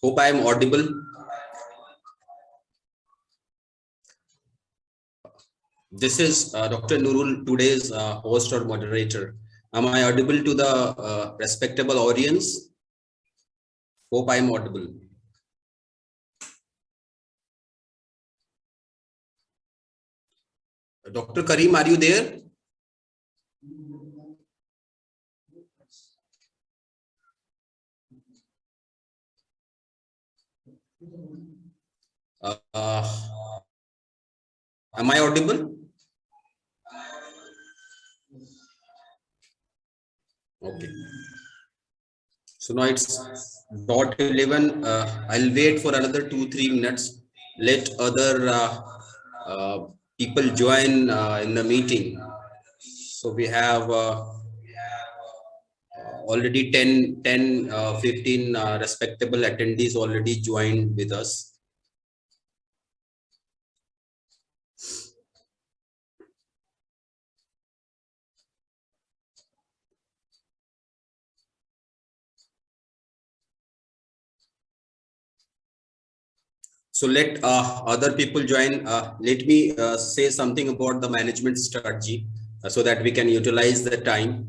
Hope I am audible. This is Dr. Nurul, today's host or moderator. Am I audible to the respectable audience? Hope I am audible. Dr. Karim, are you there? Am I audible? Okay. So now it's dot 11. I'll wait for another 2-3 minutes. Let other people join in the meeting. So we have already 15 respectable attendees already joined with us. So let other people join. Let me say something about the management strategy so that we can utilize the time.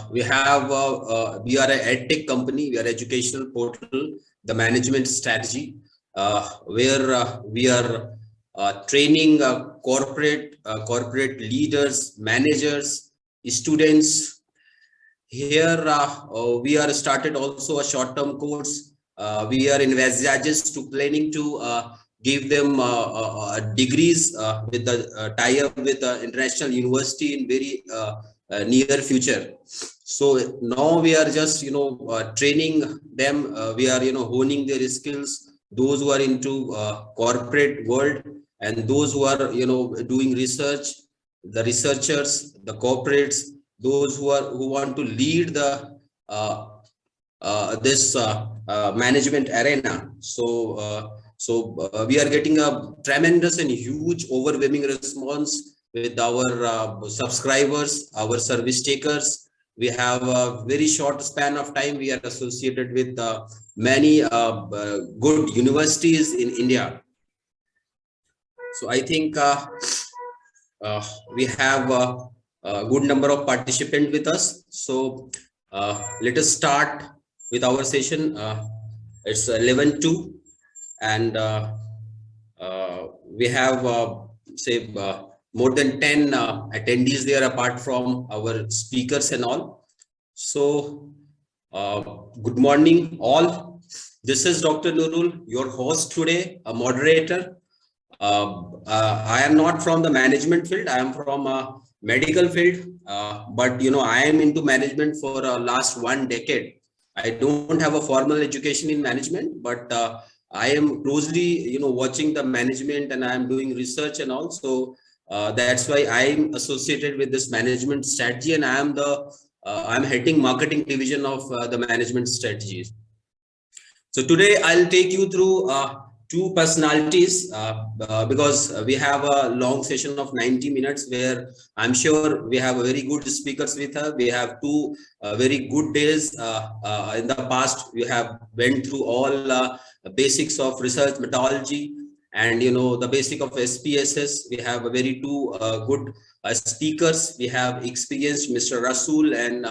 We are an edtech company. We are educational portal, the management strategy, where we are training corporate leaders, managers, students. Here we are started also a short-term course. We are envisaged to planning to give them degrees with the tie-up with the international university in very near future. So now we are just training them. We are honing their skills. Those who are into corporate world and those who are doing research, the researchers, the corporates, those who want to lead the this management arena. So we are getting a tremendous and huge overwhelming response with our subscribers, our service takers. We have a very short span of time. We are associated with many good universities in India. So I think we have a good number of participants with us. So let us start with our session. It's 11:02, and we have say more than 10 attendees there apart from our speakers and all. So good morning all. This is Dr. Nurul, your host today, a moderator. I am not from the management field. I am from a medical field, but I am into management for last 1 decade. I don't have a formal education in management, but I am closely watching the management, and I am doing research and also that's why I am associated with this management strategy, and I am I'm heading marketing division of the management strategies. So today I'll take you through two personalities because we have a long session of 90 minutes where I'm sure we have a very good speakers with her. We have two very good days in the past. We have went through all basics of research methodology and the basic of SPSS. We have a very two good speakers. We have experienced Mr. Rasul and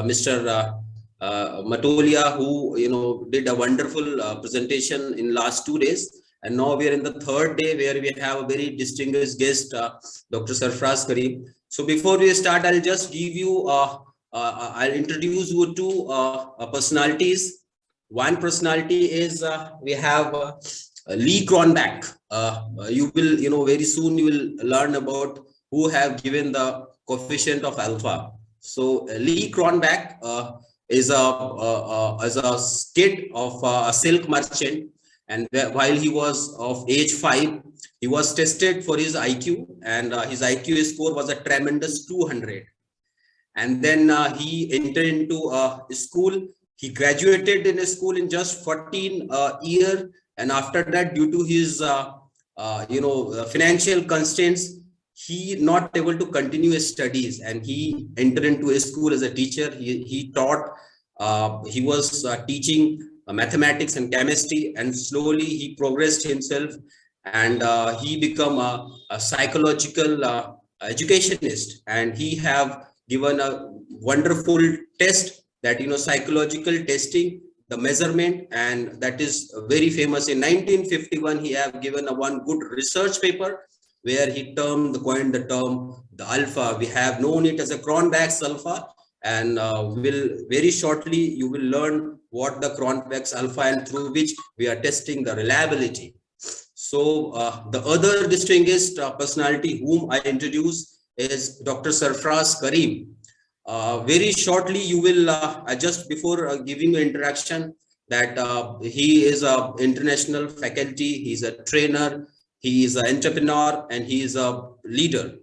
Mr. Matolia, who did a wonderful presentation in last 2 days, and now we are in the third day where we have a very distinguished guest, Dr. Sarfaraz Karim. So before we start, I'll just give you I'll introduce you to personalities. One personality is we have Lee Cronbach. You will very soon you will learn about who have given the coefficient of alpha. So Lee Cronbach is a kid of a silk merchant, and while he was of age 5, he was tested for his IQ, and his IQ score was a tremendous 200. And then he entered into school. He graduated in a school in just 14 years, and after that, due to his financial constraints, he not able to continue his studies, and he entered into a school as a teacher. He taught. He was teaching mathematics and chemistry, and slowly he progressed himself, and he become a psychological educationist, and he have given a wonderful test that, psychological testing, the measurement, and that is very famous. In 1951, he have given a one good research paper where he coined the term the alpha. We have known it as a Cronbach's alpha, and will very shortly you will learn what the Cronbach's alpha, and through which we are testing the reliability. So the other distinguished personality whom I introduce is Dr. Sarfaraz Karim. Very shortly you will just before giving an introduction, that he is a international faculty, he's a trainer, he is an entrepreneur, and he is a leader.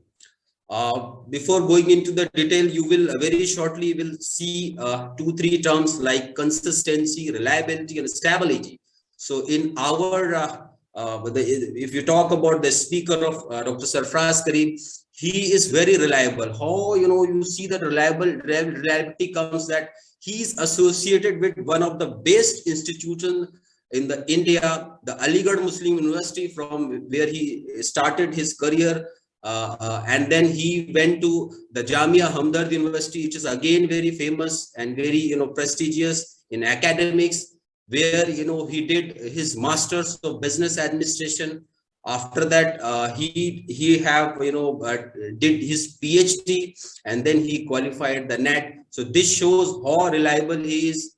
Before going into the detail, you will very shortly will see 2-3 terms like consistency, reliability, and stability. So in our if you talk about the speaker of Dr. Sarfaraz Karim, he is very reliable. How you see that reliability comes that he is associated with one of the best institutions in the India, the Aligarh Muslim University, from where he started his career. And then he went to the Jamia Hamdard University, which is again very famous and very prestigious in academics, where he did his masters of business administration. After that he have did his PhD, and then he qualified the NET. So this shows how reliable he is.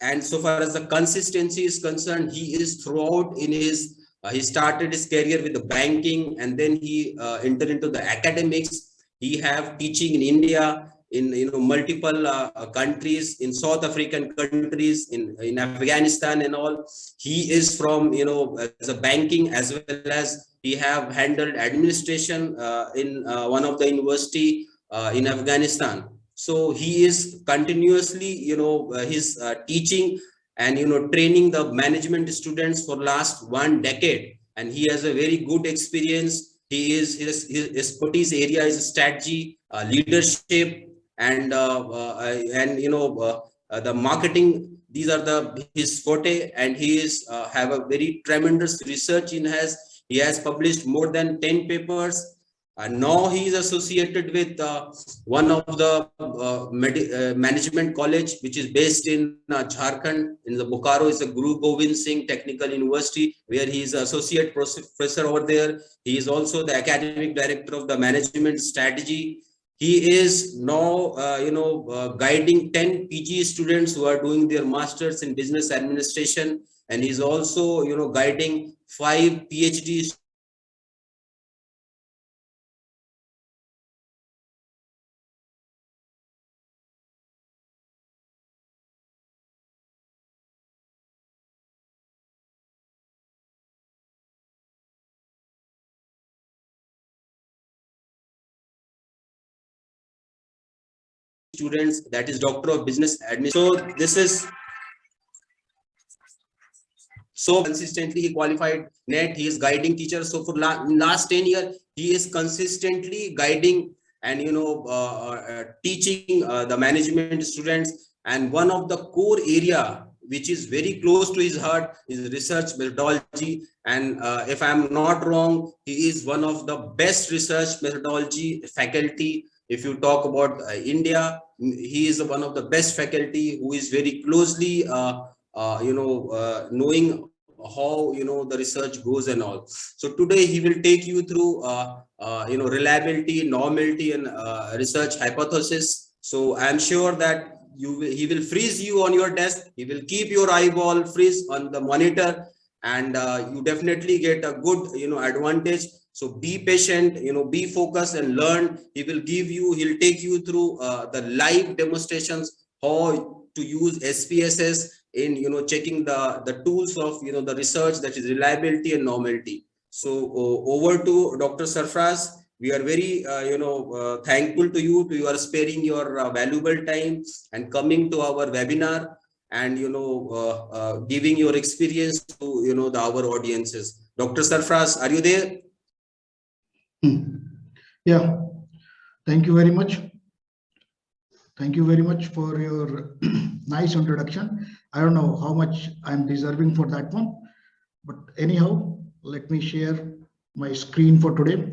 And so far as the consistency is concerned, he is throughout in his he started his career with the banking, and then he entered into the academics. He have teaching in India, in multiple countries, in South African countries, in Afghanistan and all. He is from as a banking, as well as he have handled administration in one of the university in Afghanistan. So he is continuously his teaching and training the management students for last 1 decade, and he has a very good experience. His expertise area is strategy, leadership, and the marketing. These are his forte, and he is have a very tremendous research he has published more than 10 papers. And now he is associated with one of the management college, which is based in Jharkhand, in the Bokaro. Is a Guru Gobind Singh Technical University, where he is associate professor over there. He is also the academic director of the management strategy. He is now guiding 10 PG students who are doing their masters in business administration, and he's also guiding 5 PhD students, that is Doctor of Business Administration. So this is so consistently he qualified NET. He is guiding teachers. So for last 10 years, he is consistently guiding and teaching the management students. And one of the core area which is very close to his heart is research methodology. And if I'm not wrong, he is one of the best research methodology faculty. If you talk about India, he is one of the best faculty who is very closely knowing how the research goes and all. So today he will take you through reliability, normality, and research hypothesis. So I'm sure that he will freeze you on your desk. He will keep your eyeball freeze on the monitor, and you definitely get a good advantage. So be patient, be focused and learn. He'll take you through the live demonstrations, how to use SPSS in checking the tools of the research, that is reliability and normality. So over to Dr. Sarfaraz. We are very thankful to you sparing your valuable time and coming to our webinar and giving your experience to our audiences. Dr. Sarfaraz, are you there? Yeah, thank you very much. Thank you very much for your nice introduction. I don't know how much I'm deserving for that one, but anyhow, let me share my screen for today.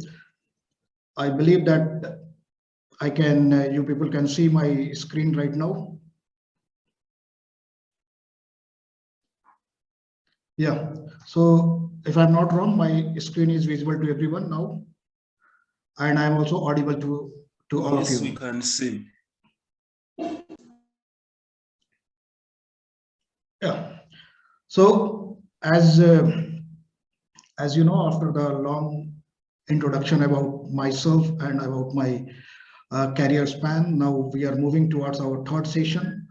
I believe that I can, you people can see my screen right now. Yeah, so if I'm not wrong, my screen is visible to everyone now, and I'm also audible to all of you. Yes, we can see. Yeah. So as you know, after the long introduction about myself and about my career span, now we are moving towards our third session.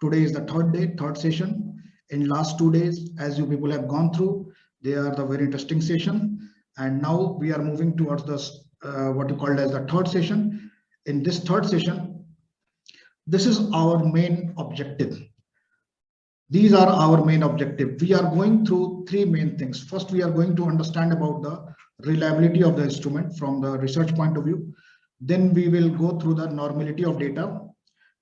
Today is the third day, third session. In last 2 days, as you people have gone through, they are the very interesting session. And now we are moving towards this what you called as the third session. In this third session, this is our main objective. These are our main objective. We are going through three main things. First, we are going to understand about the reliability of the instrument from the research point of view. Then we will go through the normality of data,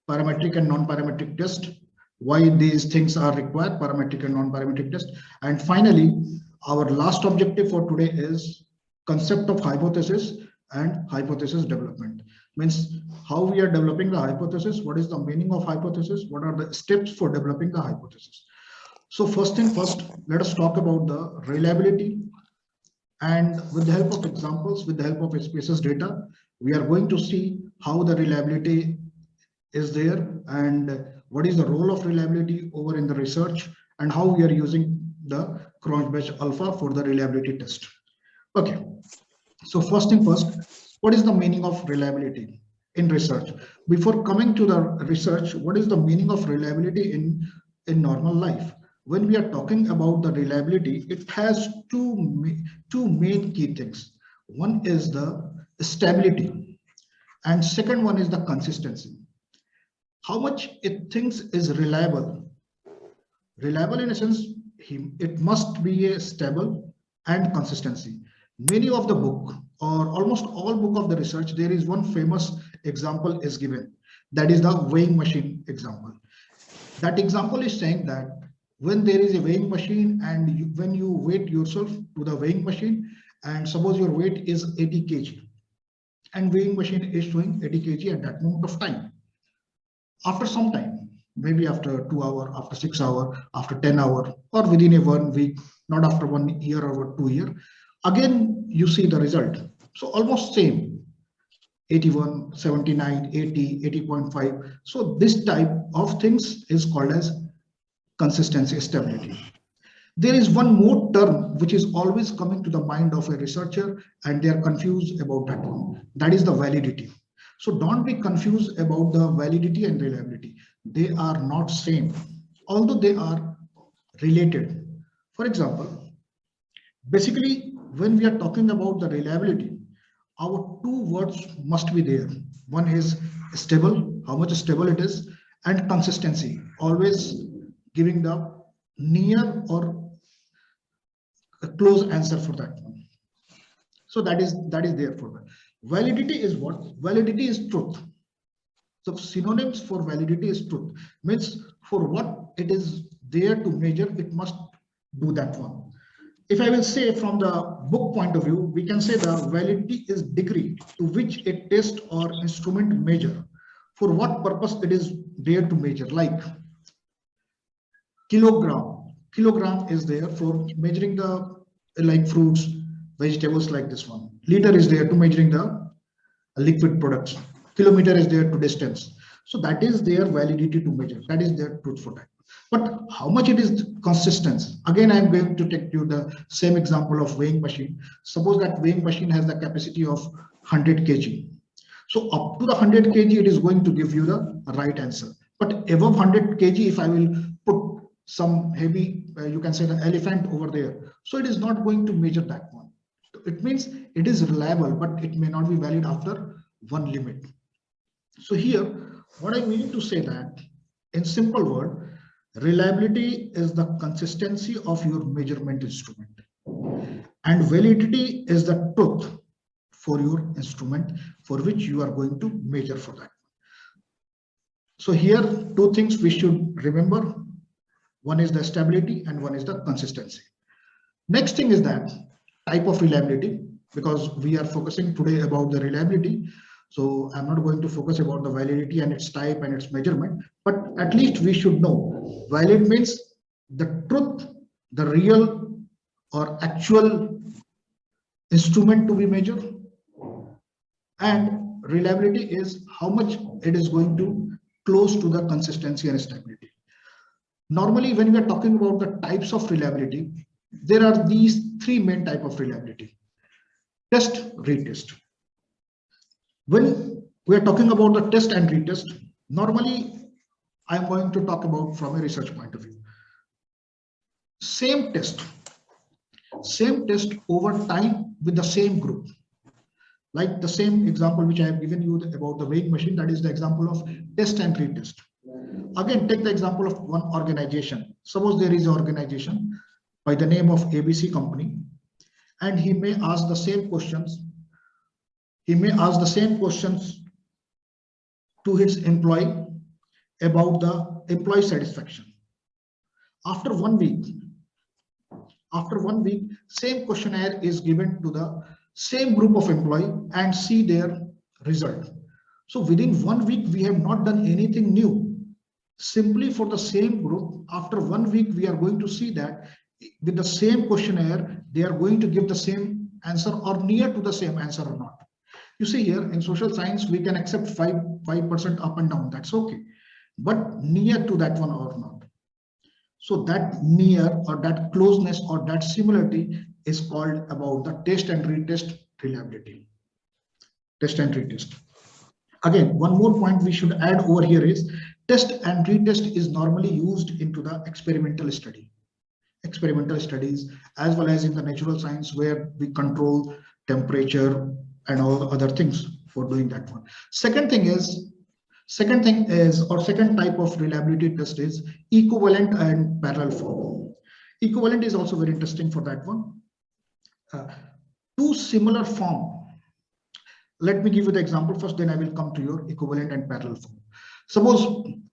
parametric and non-parametric test, why these things are required, parametric and non-parametric test. And finally, our last objective for today is concept of hypothesis and hypothesis development. Means how we are developing the hypothesis, what is the meaning of hypothesis, what are the steps for developing the hypothesis. So first thing first, let us talk about the reliability. And with the help of examples, with the help of SPSS data, we are going to see how the reliability is there and what is the role of reliability over in the research and how we are using the Cronbach alpha for the reliability test. Okay, so first thing first, what is the meaning of reliability in research? Before coming to the research, what is the meaning of reliability in normal life? When we are talking about the reliability, it has two main key things. One is the stability and second one is the consistency. How much it thinks is reliable. Reliable in a sense, it must be a stable and consistency. Many of the book or almost all book of the research, there is one famous example is given. That is the weighing machine example. That example is saying that when there is a weighing machine and when you weight yourself to the weighing machine and suppose your weight is 80 kg and weighing machine is showing 80 kg at that moment of time. After some time, maybe after 2 hours, after 6 hours, after 10 hours, or within a 1 week, not after 1 year or 2 years, again you see the result. So almost same, 81, 79, 80, 80.5. So this type of things is called as consistency, stability. There is one more term which is always coming to the mind of a researcher and they are confused about that one. That is the validity. So don't be confused about the validity and reliability. They are not same, although they are related. For example, basically, when we are talking about the reliability, our two words must be there. One is stable, how much stable it is, and consistency, always giving the near or a close answer for that one. So that is there for that. Validity is what? Validity is truth. So synonyms for validity is truth. Means for what it is there to measure, it must do that one. If I will say from the book point of view, we can say the validity is degree to which a test or instrument measure. For what purpose it is there to measure, like kilogram. Kilogram is there for measuring the like fruits, vegetables like this one. Liter is there to measuring the liquid products. Kilometer is there to distance. So that is their validity to measure. That is their truth for that. But how much it is consistent? Again, I'm going to take you the same example of weighing machine. Suppose that weighing machine has the capacity of 100 kg. So up to the 100 kg, it is going to give you the right answer. But above 100 kg, if I will put some heavy, you can say the elephant over there, so it is not going to measure that one. It means it is reliable, but it may not be valid after one limit. So here, what I mean to say that in simple word, reliability is the consistency of your measurement instrument, and validity is the truth for your instrument for which you are going to measure for that. So here, two things we should remember. One is the stability and one is the consistency. Next thing is that type of reliability, because we are focusing today about the reliability. So I'm not going to focus about the validity and its type and its measurement, but at least we should know valid means the truth, the real or actual instrument to be measured, and reliability is how much it is going to close to the consistency and stability. Normally, when we are talking about the types of reliability, there are these three main types of reliability: test, retest. When we are talking about the test and retest, normally I'm going to talk about from a research point of view. Same test over time with the same group. Like the same example which I have given you about the weighing machine, that is the example of test and retest. Again, take the example of one organization. Suppose there is an organization by the name of ABC company, and he may ask the same questions. He may ask the same questions to his employee about the employee satisfaction. After 1 week, same questionnaire is given to the same group of employee and see their result. So within 1 week, we have not done anything new. Simply for the same group, after 1 week, we are going to see that with the same questionnaire, they are going to give the same answer or near to the same answer or not. You see here in social science, we can accept 5% up and down, that's okay. But near to that one or not. So that near or that closeness or that similarity is called about the test and retest reliability. Test and retest. Again, one more point we should add over here is test and retest is normally used into the experimental study. Experimental studies, as well as in the natural science where we control temperature and all the other things for doing that one. Second type of reliability test is equivalent and parallel form. Equivalent is also very interesting for that one. Two similar form. Let me give you the example first, then I will come to your equivalent and parallel form. Suppose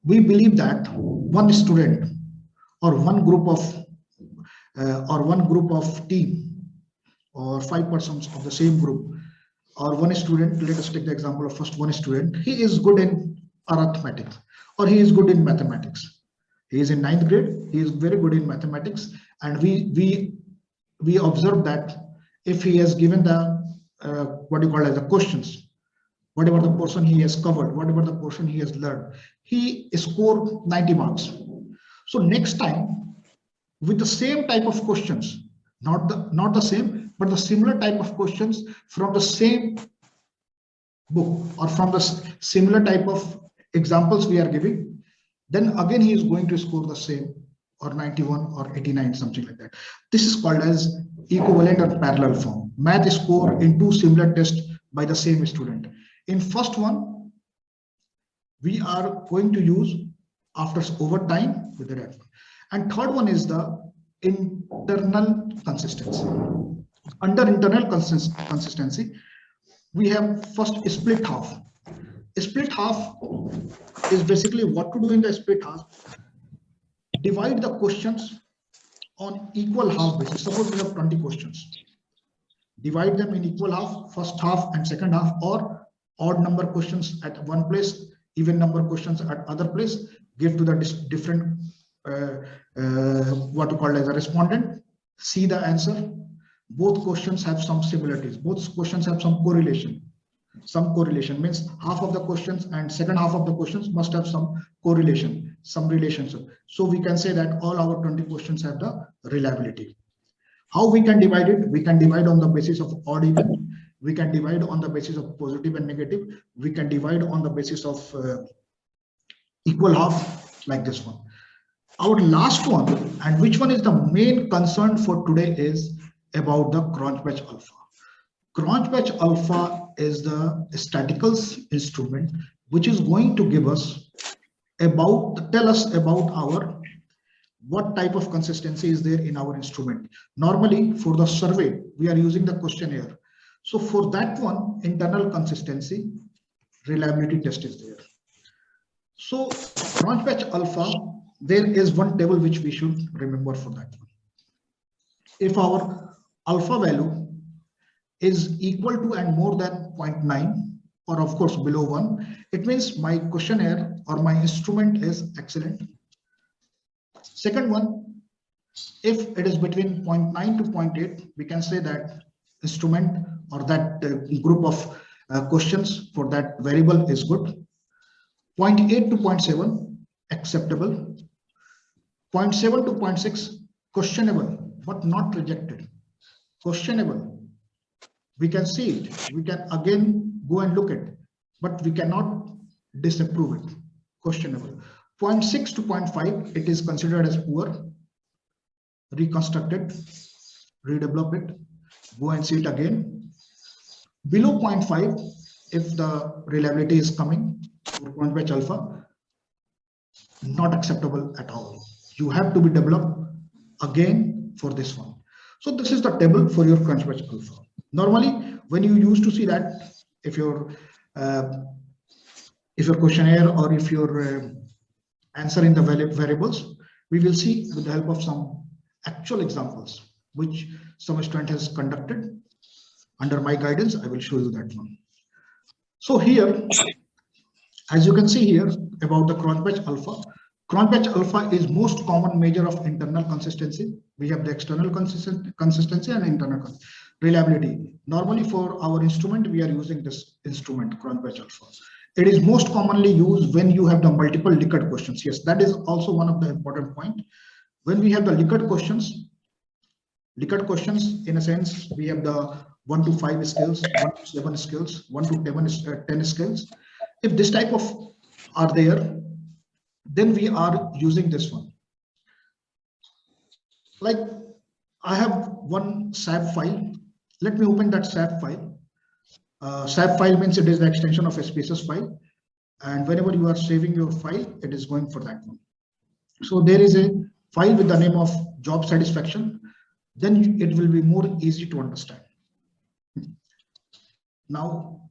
we believe that one student or one group of team or 5 persons of the same group, or one student, let us take the example of first one student, he is good in arithmetic or he is good in mathematics. He is in 9th grade, he is very good in mathematics, and we observe that if he has given the what you call as the questions, whatever the portion he has covered, whatever the portion he has learned, he scored 90 marks. So next time with the same type of questions, not the same, but the similar type of questions from the same book or from the similar type of examples we are giving, then again he is going to score the same, or 91 or 89, something like that. This is called as equivalent or parallel form. Math score in two similar tests by the same student. In first one, we are going to use after over time with the red one. And third one is the internal consistency. Under internal consistency, we have first split half. Split half is basically what to do in the split half. Divide the questions on equal half basis. Suppose we have 20 questions. Divide them in equal half, first half and second half, or odd number questions at one place, even number questions at other place. Give to the different what to call as a respondent. See the answer. Both questions have some similarities. Both questions have some correlation. Some correlation means half of the questions and second half of the questions must have some correlation, some relationship. So we can say that all our 20 questions have the reliability. How we can divide it? We can divide on the basis of odd even. We can divide on the basis of positive and negative. We can divide on the basis of equal half, like this one. Our last one, and which one is the main concern for today, is about the Cronch-Batch alpha. Cronch-Batch alpha is the statistical instrument which is going to give us tell us about our what type of consistency is there in our instrument. Normally for the survey we are using the questionnaire. So for that one, internal consistency reliability test is there. So branch batch alpha, there is one table which we should remember for that one. If our alpha value is equal to and more than 0.9, or of course below 1, it means my questionnaire or my instrument is excellent. Second one, if it is between 0.9 to 0.8, we can say that instrument or that group of questions for that variable is good. 0.8 to 0.7, acceptable. 0.7 to 0.6, questionable, but not rejected. Questionable. We can see it. We can again go and look at it, but we cannot disapprove it. Questionable. 0.6 to 0.5, it is considered as poor. Reconstruct it, redevelop it, go and see it again. Below 0.5, if the reliability is coming for branch batch alpha, not acceptable at all. You have to be developed again for this one. So this is the table for your branch batch alpha. Normally, when you used to see that, if your questionnaire or if your answer in the variables, we will see with the help of some actual examples which some student has conducted under my guidance. I will show you that one. So here, as you can see here about the branch batch alpha is most common measure of internal consistency. We have the external consistency and internal reliability. Normally for our instrument, we are using this instrument branch batch alpha. It is most commonly used when you have the multiple Likert questions. Yes, that is also one of the important point. When we have the Likert questions in a sense, we have the 1 to 5 skills, 1 to 7 skills, 1 to 10 skills. If this type of are there, then we are using this one. Like I have one SAP file. Let me open that SAP file. SAP file means it is the extension of a spaces file. And whenever you are saving your file, it is going for that one. So there is a file with the name of job satisfaction. Then it will be more easy to understand. Now,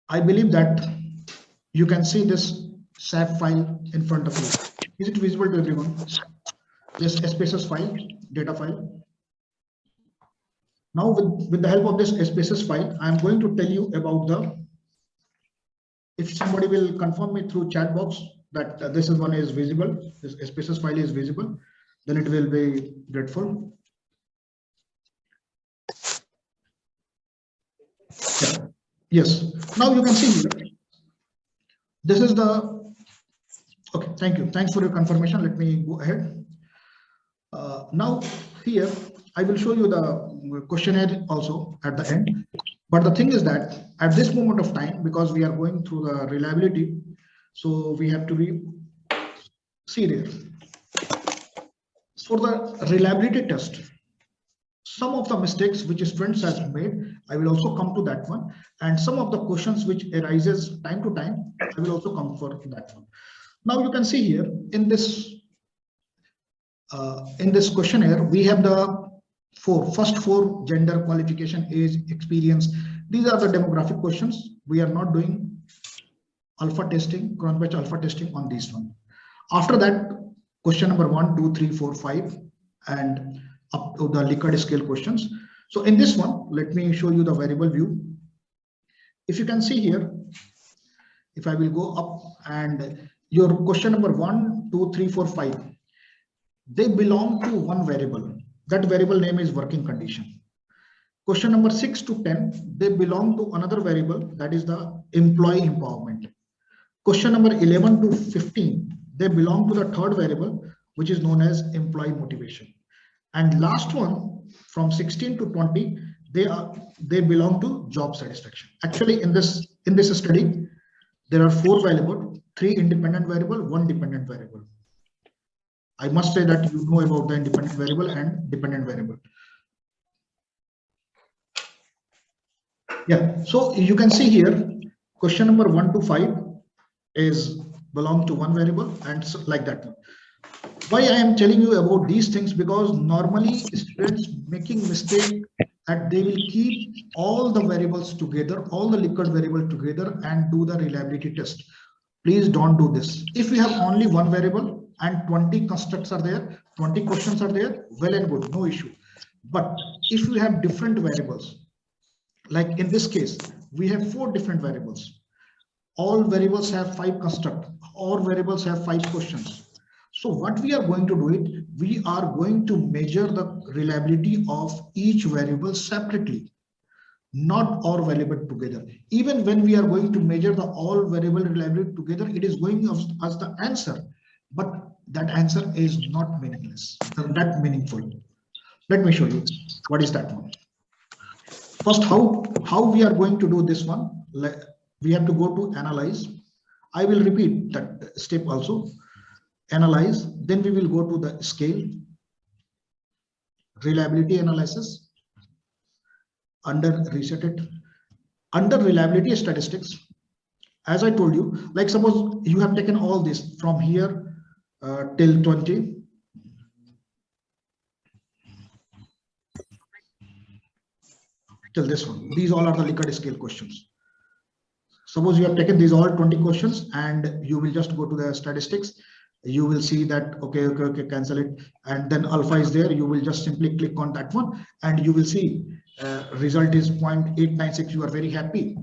I believe that you can see this SAP file in front of you. Is it visible to everyone? This spaces file, data file. Now, with the help of this spaces file, I am going to tell you about the, if somebody will confirm me through chat box that this is one is visible, this spaces file is visible, then it will be grateful. Yeah. Yes, now you can see here. This is the, okay, thank you. Thanks for your confirmation. Let me go ahead. Now here, I will show you the questionnaire also at the end. But the thing is that at this moment of time, because we are going through the reliability, so we have to be serious. For the reliability test, some of the mistakes which students has made, I will also come to that one. And some of the questions which arises time to time, I will also come for that one. Now you can see here in this questionnaire, we have the first four: gender, qualification, age, experience. These are the demographic questions. We are not doing alpha testing, branch batch alpha testing on this one. After that, question number 1, 2, 3, 4, 5, and up to the Likert scale questions. So in this one, let me show you the variable view. If you can see here, if I will go up and your question number 1, 2, 3, 4, 5, they belong to one variable. That variable name is working condition. Question number 6 to 10, they belong to another variable, that is the employee empowerment. Question number 11 to 15, they belong to the third variable, which is known as employee motivation. And last one, from 16 to 20, they belong to job satisfaction. Actually, in this study, there are 4 variables, 3 independent variable, 1 dependent variable. I must say that you know about the independent variable and dependent variable. Yeah, so you can see here, question number 1 to 5 is belong to one variable, and so like that one. Why I am telling you about these things? Because normally students making mistake that they will keep all the variables together, all the liquid variable together and do the reliability test. Please don't do this. If we have only one variable and 20 constructs are there, 20 questions are there, well and good, no issue. But if we have different variables, like in this case, we have 4 different variables. All variables have 5 constructs, all variables have 5 questions. So what we are going to do it, we are going to measure the reliability of each variable separately, not all variable together. Even when we are going to measure the all variable reliability together, it is going as the answer, but that answer is not meaningless, not meaningful. Let me show you what is that one. First, how we are going to do this one. We have to go to analyze. I will repeat that step also. Analyze, then we will go to the scale, reliability analysis. Under reset it, under reliability statistics, as I told you, like suppose you have taken all this from here till 20. Till this one. These all are the Likert scale questions. Suppose you have taken these all 20 questions and you will just go to the statistics. You will see that, okay, cancel it. And then alpha is there. You will just simply click on that one and you will see result is 0.896. You are very happy.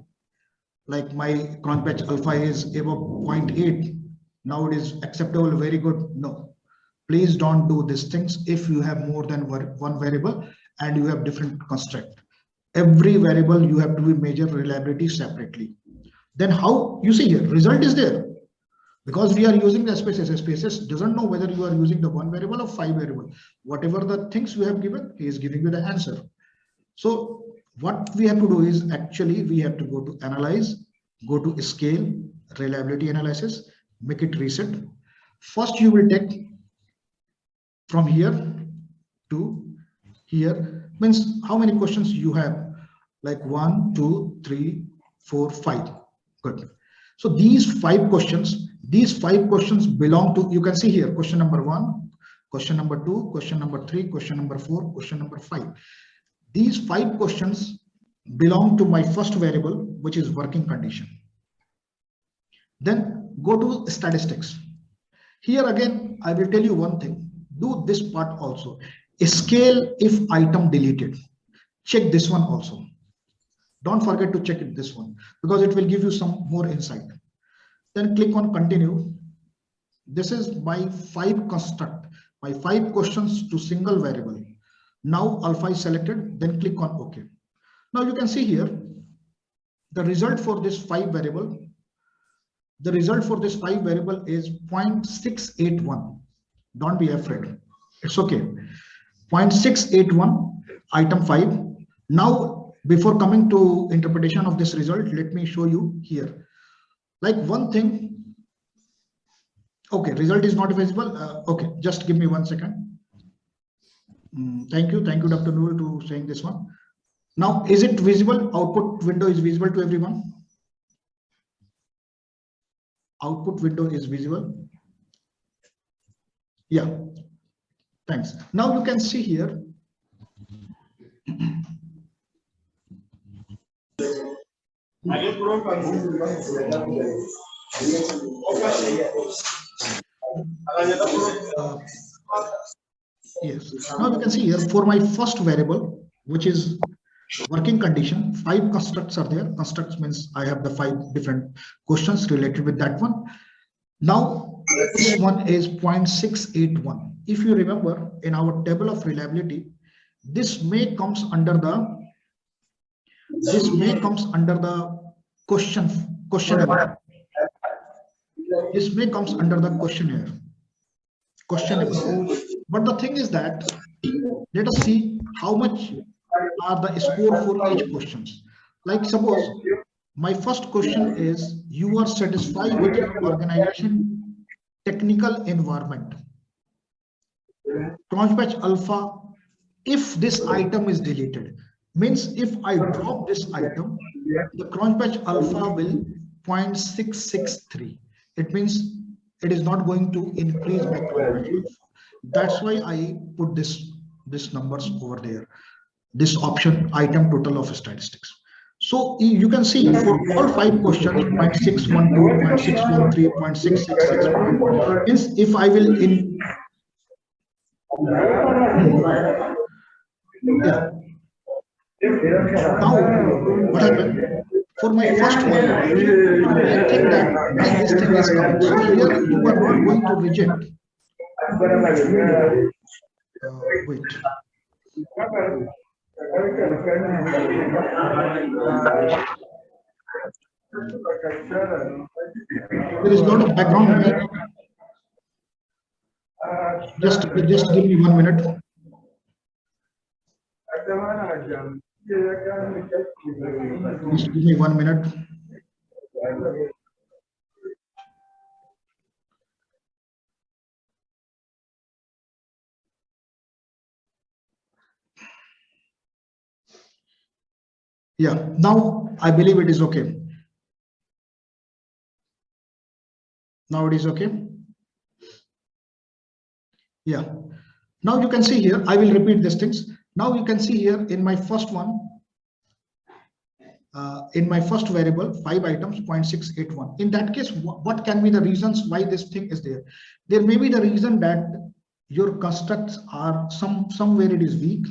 Like my cron patch alpha is above 0.8. Now it is acceptable, very good. No, please don't do these things if you have more than one variable and you have different construct. Every variable you have to be measure reliability separately. Then how you see here result is there. Because we are using the spaces doesn't know whether you are using the one variable or 5 variable. Whatever the things you have given, he is giving you the answer. So what we have to do is actually we have to go to analyze, go to scale, reliability analysis, make it reset. First you will take from here to here, means how many questions you have, like 1, 2, 3, 4, 5. Good. So these 5 questions belong to, you can see here, question number 1, question number 2, question number 3, question number 4, question number 5. These 5 questions belong to my first variable, which is working condition. Then go to statistics. Here again, I will tell you one thing. Do this part also. Scale if item deleted. Check this one also. Don't forget to check it this one because it will give you some more insight. Then click on continue. This is my 5 construct, my 5 questions to single variable. Now alpha is selected, then click on OK. Now you can see here the result for this 5 variable. The result for this 5 variable is 0.681. Don't be afraid. It's okay. 0.681 item 5. Now, before coming to interpretation of this result, let me show you here. Like one thing. Okay, result is not visible. Okay, just give me 1 second. Thank you, Dr. Noor, to saying this one. Now, is it visible? Output window is visible to everyone. Output window is visible. Yeah, thanks. Now you can see here. Yes, now you can see here for my first variable, which is working condition, 5 constructs are there. Constructs means I have the 5 different questions related with that one. Now this one is 0.681. If you remember in our table of reliability, this may comes under the questionnaire. This may comes under the questionnaire. But the thing is that let us see how much are the score for each questions. Like suppose my first question is, you are satisfied with your organization technical environment. Cronpatch alpha, if this item is deleted, means if I drop this item, the Cronpatch alpha will 0.663. It means it is not going to increase my Cronpatch alpha. That's why I put this numbers over there. this option item total of statistics. So you can see for all 5 questions 0.612, 0.613, 0.666 means if I will in yeah. Now what happened for my first one, you may think that why this thing is coming. So here you are not going to reject. Wait. There is a lot of background noise. Just give me 1 minute. Just give me 1 minute. Yeah, now I believe it is okay. Now it is okay. Yeah. Now you can see here, I will repeat these things. Now you can see here in my first one, in my first variable, 5 items, 0.681. In that case, what can be the reasons why this thing is there? There may be the reason that your constructs are somewhere it is weak.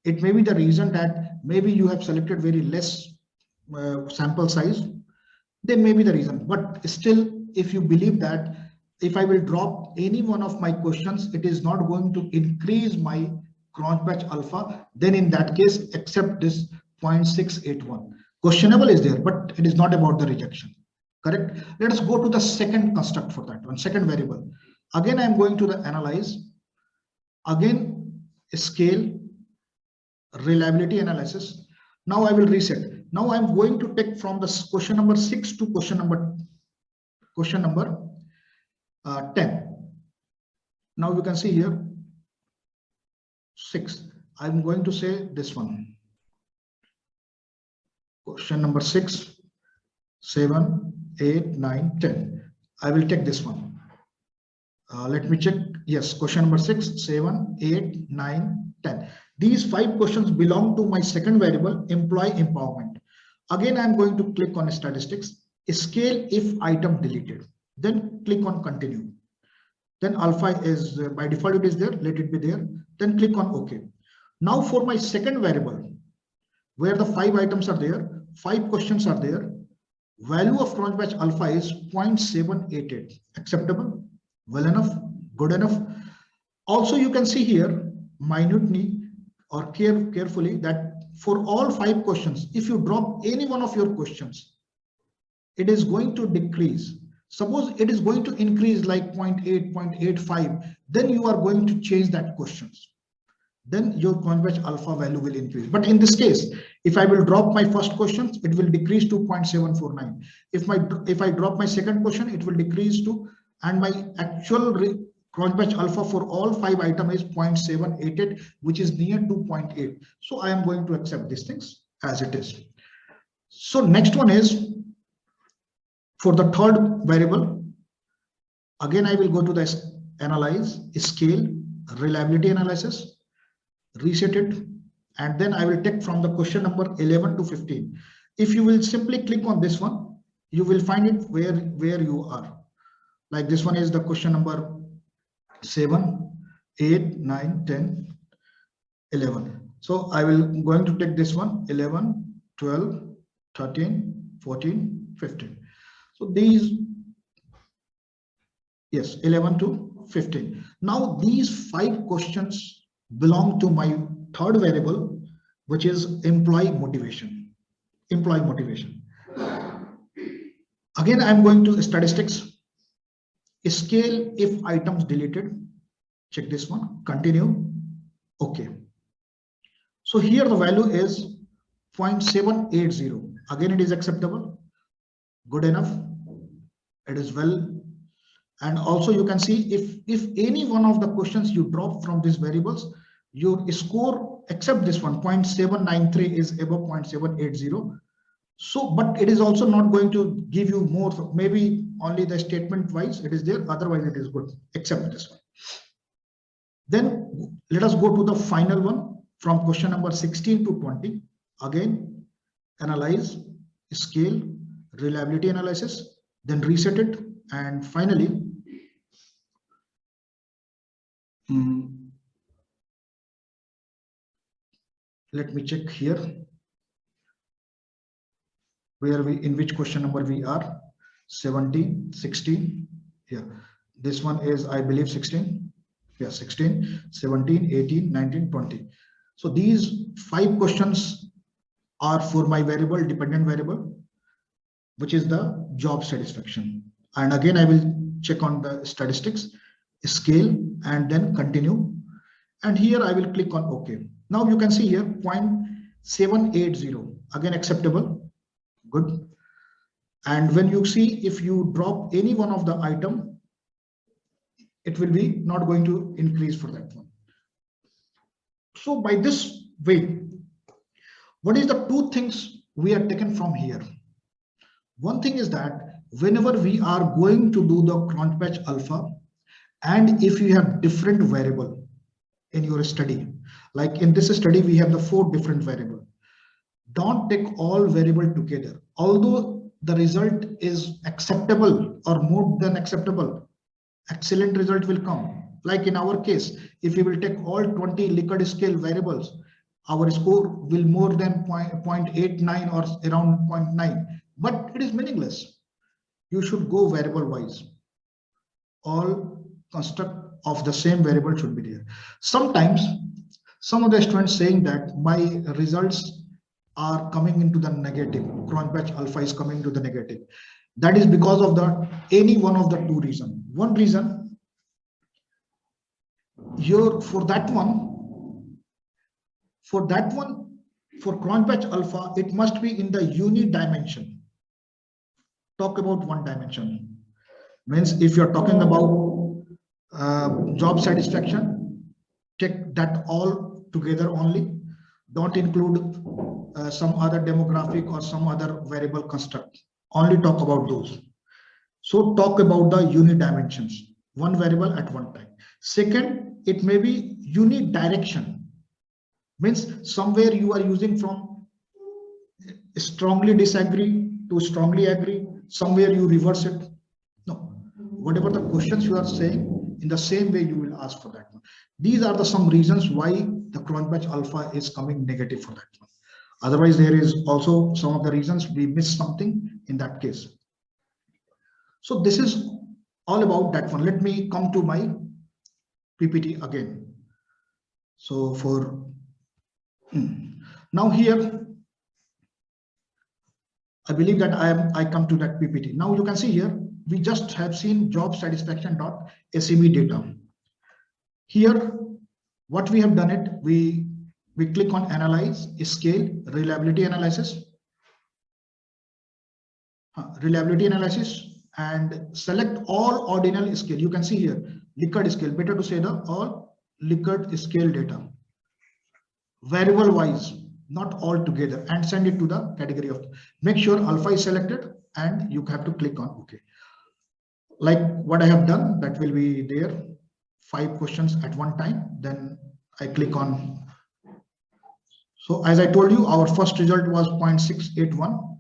It may be the reason that maybe you have selected very less sample size. There may be the reason, but still, if you believe that if I will drop any one of my questions, it is not going to increase my Cronbach alpha, then in that case, accept this 0.681. Questionable is there, but it is not about the rejection. Correct? Let us go to the second construct for that one, second variable. Again, I'm going to the analyze. Again, scale, reliability analysis. Now I will reset. Now I'm going to take from the question number 6 to question number 10. Now you can see here 6. I'm going to say this one. Question number 6, 7, 8, 9, 10. I will take this one. Let me check. Yes, question number 6, 7, 8, 9, 10. These 5 questions belong to my second variable, employee empowerment. Again, I'm going to click on statistics, scale if item deleted, then click on continue. Then alpha is by default it is there, let it be there, then click on OK. Now for my second variable, where the 5 items are there, 5 questions are there, value of Cronbach alpha is 0.788. Acceptable, well enough, good enough. Also you can see here minutely or carefully that for all 5 questions, if you drop any one of your questions, it is going to decrease. Suppose it is going to increase like 0.8, 0.85, then you are going to change that questions. Then your Cronbach alpha value will increase. But in this case, if I will drop my first questions, it will decrease to 0.749. If I drop my second question, it will decrease to, and my actual Cronbach alpha for all 5 items is 0.788, which is near to 0.8. So I am going to accept these things as it is. So next one is for the third variable. Again, I will go to the analyze, scale, reliability analysis, reset it, and then I will take from the question number 11 to 15. If you will simply click on this one, you will find it where you are. Like this one is the question number 7, 8, 9, 10, 11. So I will going to take this one 11, 12, 13, 14, 15. So these, yes, 11 to 15. Now these 5 questions belong to my third variable, which is employee motivation. Employee motivation. Again, I'm going to statistics, scale if items deleted. Check this one, continue, okay. So here the value is 0.780. Again, it is acceptable, good enough, it is well. And also you can see if any one of the questions you drop from these variables, your score except this one 0.793 is above 0.780. So but it is also not going to give you more, maybe only the statement wise it is there, otherwise it is good, except this one. Then let us go to the final one, from question number 16 to 20. Again, analyze, scale, reliability analysis, then reset it, and finally, let me check here where in which question number we are. 17, 16. Yeah, this one is, I believe, 16. Yeah, 16, 17, 18, 19, 20. So these 5 questions are for my variable, dependent variable, which is the job satisfaction. And again, I will check on the statistics, scale, and then continue. And here I will click on OK. Now you can see here 0.780, again acceptable, good. And when you see, if you drop any one of the item, it will be not going to increase for that one. So by this way, what is the 2 things we are taken from here? One thing is that whenever we are going to do the cronpatch alpha, and if you have different variable in your study, like in this study, we have the 4 different variable. Don't take all variable together. Although the result is acceptable or more than acceptable, excellent result will come. Like in our case, if we will take all 20 Likert scale variables, our score will more than 0.89 or around 0.9, but it is meaningless. You should go variable wise. All construct of the same variable should be there. Sometimes some of the students saying that my results are coming into the negative, cronpatch alpha is coming to the negative. That is because of the any one of the 2 reasons. One reason, for that one, for cronpatch alpha, it must be in the unit dimension. Talk about one dimension. Means if you're talking about job satisfaction, take that all together only. Don't include some other demographic or some other variable construct. Only talk about those. So talk about the unit dimensions, one variable at one time. Second, it may be unit direction. Means somewhere you are using from strongly disagree to strongly agree. Somewhere you reverse it. No, whatever the questions you are saying, in the same way you will ask for that one. These are the some reasons why the cronpatch alpha is coming negative for that one. Otherwise, there is also some of the reasons we missed something in that case. So this is all about that one. Let me come to my PPT again. So for now here, I believe that I come to that PPT. Now you can see here, we just have seen job satisfaction.SEB data. Here, what we have done it, we click on analyze, scale, reliability analysis, and select all ordinal scale. You can see here, Likert scale, better to say the all Likert scale data, variable wise, not all together, and send it to the category of, make sure alpha is selected and you have to click on OK. Like what I have done, that will be there, 5 questions at one time. Then I click on. So as I told you, our first result was 0.681.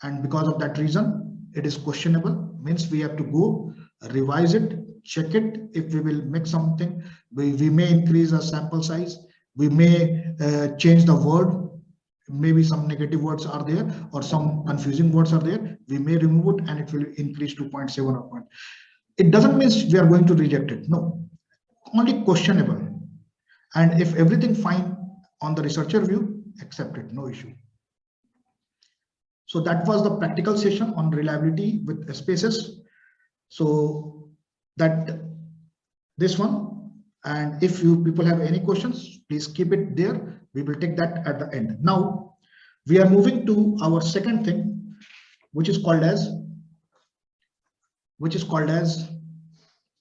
And because of that reason, it is questionable. Means we have to go revise it, check it. If we will make something, we may increase our sample size. We may change the word. Maybe some negative words are there or some confusing words are there. We may remove it and it will increase to 0.7 or 0. It doesn't mean we are going to reject it. No, only questionable. And if everything fine on the researcher view, accept it, no issue. So that was the practical session on reliability with spaces. So that this one. And if you people have any questions, please keep it there. We will take that at the end. Now we are moving to our second thing, which is called as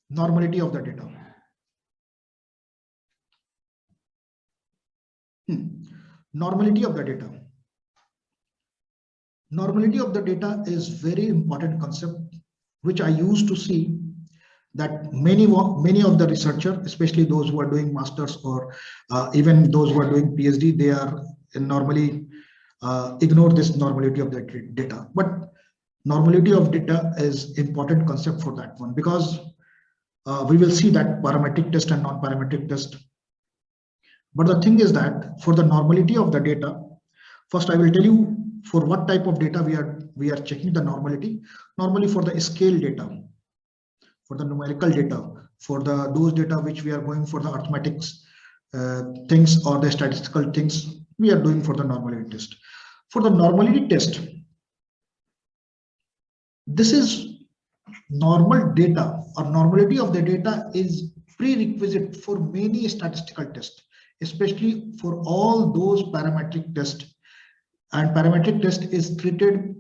normality of the data. Normality of the data. Normality of the data is very important concept, which I used to see that many of the researchers, especially those who are doing masters or even those who are doing PhD, they are normally ignore this normality of the data. But normality of data is important concept for that one, because we will see that parametric test and non-parametric test. But the thing is that for the normality of the data, first I will tell you for what type of data we are checking the normality. Normally for the scale data, for the numerical data, for those data which we are going for the arithmetics things or the statistical things, we are doing for the normality test. For the normality test, this is normal data or normality of the data is prerequisite for many statistical tests, especially for all those parametric tests. And parametric test is treated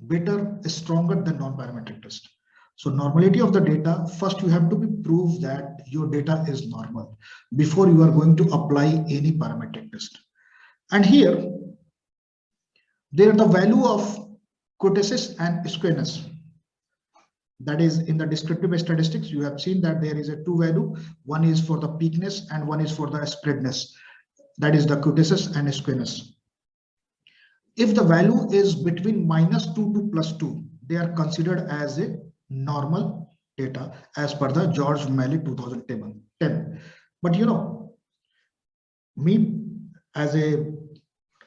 better, stronger than non-parametric test. So normality of the data, first you have to be proved that your data is normal before you are going to apply any parametric test. And here, there are the value of kurtosis and squareness. That is in the descriptive statistics, you have seen that there is a two value. One is for the peakness and one is for the spreadness. That is the kurtosis and squareness. If the value is between -2 to +2, they are considered as a normal data as per the George Malley 2010. But you know, me as a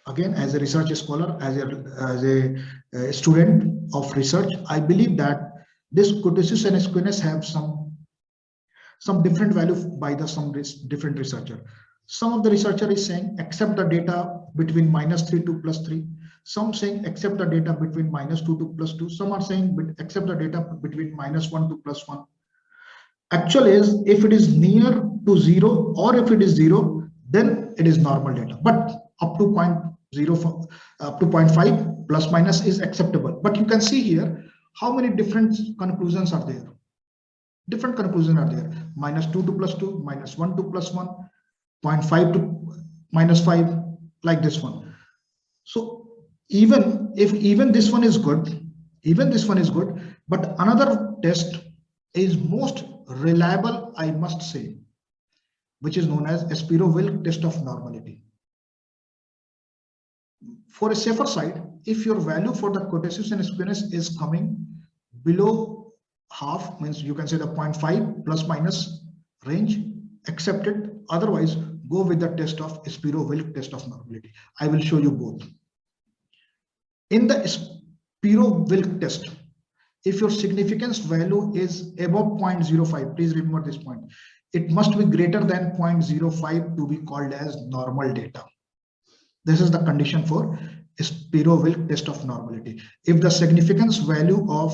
research scholar, as a student of research, I believe that this kurtosis and squareness have some different value by some different researcher. Some of the researcher is saying accept the data between -3 to +3. Some saying accept the data between -2 to +2. Some are saying accept the data between -1 to +1. Actually, is if it is near to 0 or if it is 0, then it is normal data. But up to 0.05, up to 0.5 plus minus is acceptable. But you can see here how many different conclusions are there. Different conclusions are there. -2 to +2, -1 to +1, 0.5 to -5, like this one. So even if this one is good, but another test is most reliable, I must say, which is known as Sphero test of normality. For a safer side, if your value for the kurtosis and squareness is coming below half, means you can say the 0.5 plus minus range, accept it. Otherwise, go with the test of Sphero test of normality. I will show you both. In the Sphero test, if your significance value is above 0.05, please remember this point, it must be greater than 0.05 to be called as normal data. This is the condition for Sphero test of normality. If the significance value of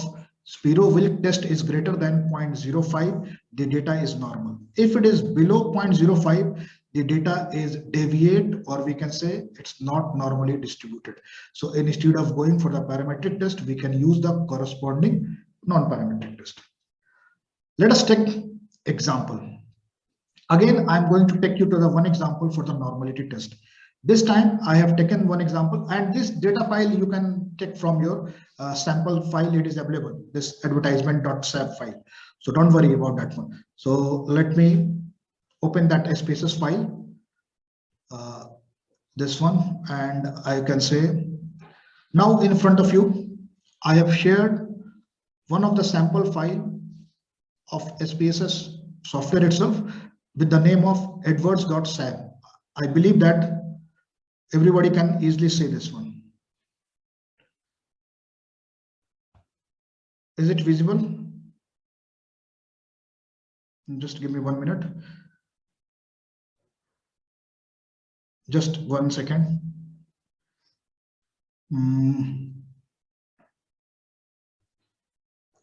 Sphero test is greater than 0.05, the data is normal. If it is below 0.05, the data is deviate, or we can say it's not normally distributed. So instead of going for the parametric test, we can use the corresponding non-parametric test. Let us take example. Again, I'm going to take you to the one example for the normality test. This time I have taken one example, and this data file you can take from your sample file. It is available, this advertisement.sap file. So don't worry about that one. So let me open that SPSS file, this one, and I can say now in front of you, I have shared one of the sample file of SPSS software itself with the name of adverts.sap. I believe that everybody can easily say this one. Is it visible? Just give me 1 minute. Just 1 second.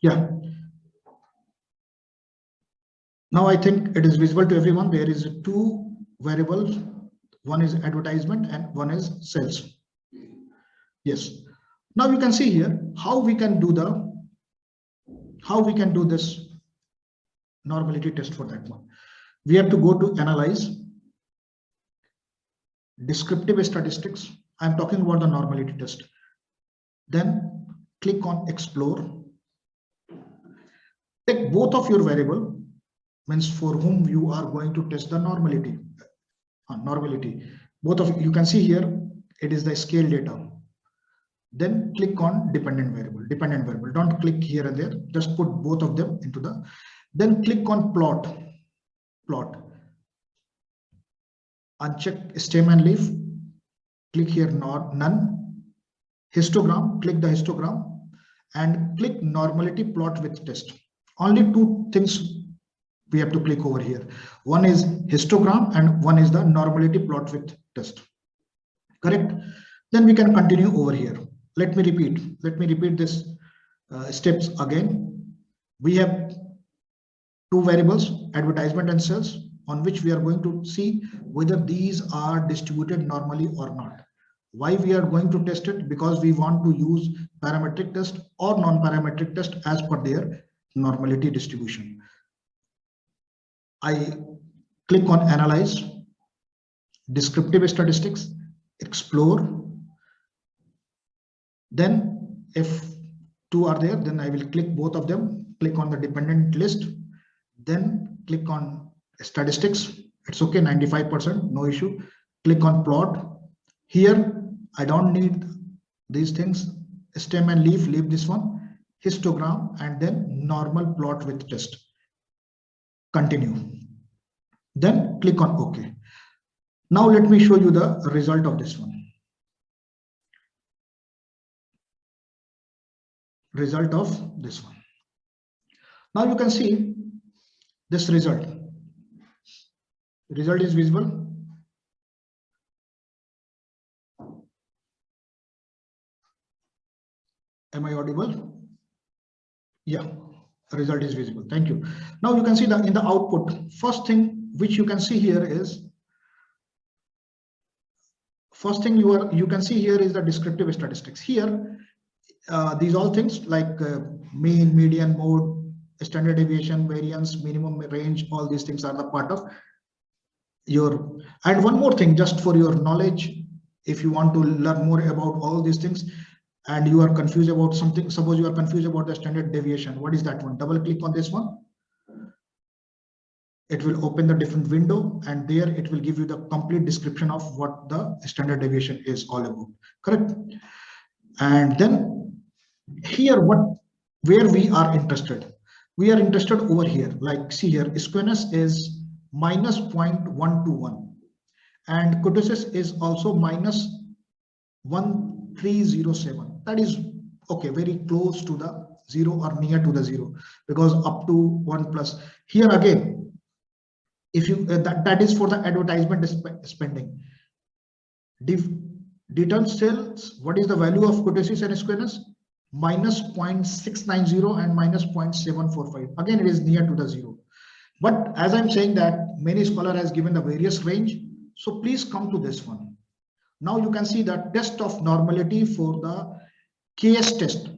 Yeah. Now I think it is visible to everyone. There is two variables. One is advertisement and one is sales. Yes. Now you can see here how we can do this normality test for that one. We have to go to analyze, descriptive statistics. I'm talking about the normality test. Then click on explore. take both of your variable, means for whom you are going to test the normality. Both of you can see here, it is the scale data. Then click on dependent variable. Don't click here and there, just put both of them into the, then click on plot. Uncheck stem and leaf, click here none. Histogram, click the histogram and click normality plot with test. Only two things we have to click over here. One is histogram and one is the normality plot with test. Correct? Then we can continue over here. Let me repeat this steps again. We have two variables, advertisement and sales, on which we are going to see whether these are distributed normally or not. Why we are going to test it? Because we want to use parametric test or non-parametric test as per their normality distribution. I click on analyze, descriptive statistics, explore. Then if two are there, then I will click both of them, click on the dependent list, then click on statistics. It's okay, 95%, no issue. Click on plot. Here, I don't need these things. Stem and leaf, leave this one. Histogram and then normal plot with test. Continue. Then click on OK. Now let me show you the result of this one. Result of this one. Now you can see this result. Result is visible. Am I audible? Yeah, result is visible. Thank you. Now you can see that in the output, first thing which you can see here is, you can see here is the descriptive statistics. Here, these all things like mean, median, mode, standard deviation, variance, minimum range, all these things are the part of your. And one more thing, just for your knowledge, if you want to learn more about all these things and you are confused about something, suppose you are confused about the standard deviation, what is that one? Double click on this one. It will open the different window and there it will give you the complete description of what the standard deviation is all about. Correct? And then here, where we are interested over here, like see here, squareness is minus 0.121 and kurtosis is also minus 1307. That is okay, very close to the 0 or near to the 0, because up to 1 plus. Here again, if you that is for the advertisement spending. Detailed sales, what is the value of kurtosis and squareness? Minus 0.690 and minus 0.745. Again, it is near to the 0. But as I'm saying that many scholar has given the various range, so please come to this one. Now you can see the test of normality for the case test,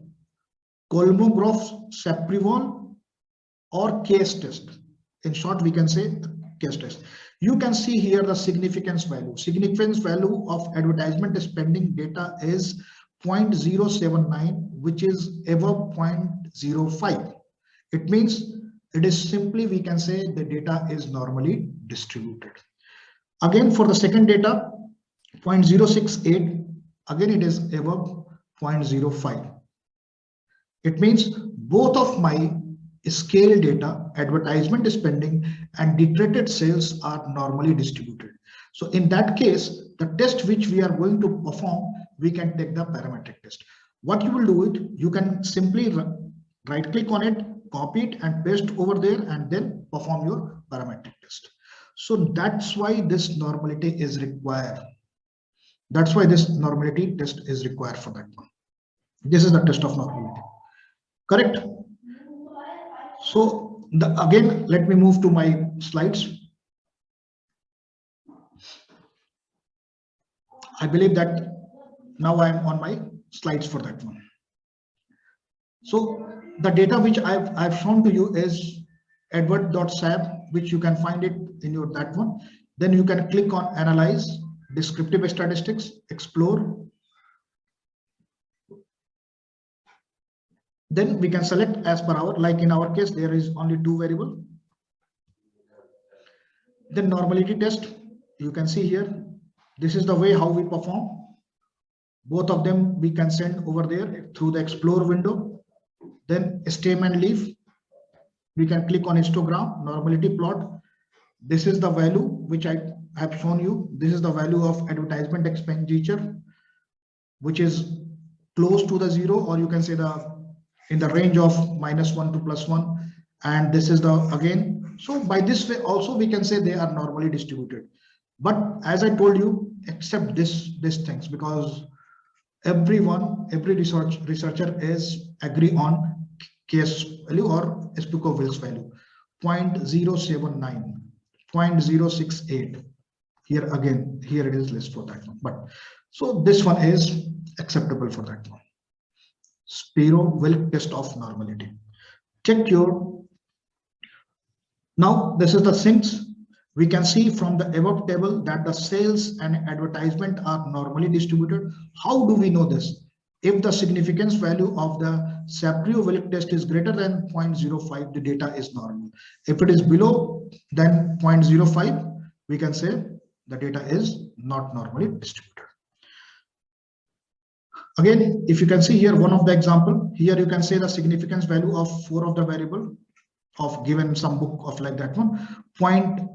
Kolmogorov-Shaprivon or case test. In short, we can say case test. You can see here the significance value. Significance value of advertisement spending data is 0.079, which is above 0.05. It means it is simply, we can say the data is normally distributed. Again, for the second data, 0.068, again it is above 0.05. It means both of my scale data, advertisement spending and detracted sales are normally distributed. So in that case, the test which we are going to perform, we can take the parametric test. What you will do it, you can simply right click on it, copy it and paste over there and then perform your parametric test. So that's why this normality is required. That's why this normality test is required for that one. This is the test of normality. Correct? So again, let me move to my slides. I believe that now I am on my slides for that one. So the data which I've shown to you is advert.sab, which you can find it in your that one. Then you can click on analyze, descriptive statistics, explore. Then we can select as per our, like in our case, there is only 2 variables. Then normality test, you can see here, this is the way how we perform. Both of them we can send over there through the explore window. Then stem and leaf, we can click on histogram, normality plot. This is the value which I have shown you. This is the value of advertisement expenditure, which is close to the 0, or you can say in the range of -1 to +1. And this is the again. So by this way also we can say they are normally distributed. But as I told you, except these things, because every researcher is agree on case value or Sphero value 0.079, 0.068. Here again, here it is list for that one. But so this one is acceptable for that one. Sphero will test of normality. Check your. Now this is the things we can see from the above table that the sales and advertisement are normally distributed. How do we know this? If the significance value of the Sphero test is greater than 0.05, the data is normal. If it is below than 0.05, we can say the data is not normally distributed. Again, if you can see here, one of the example, here you can say the significance value of 4 of the variable of given some book of like that one, 0.05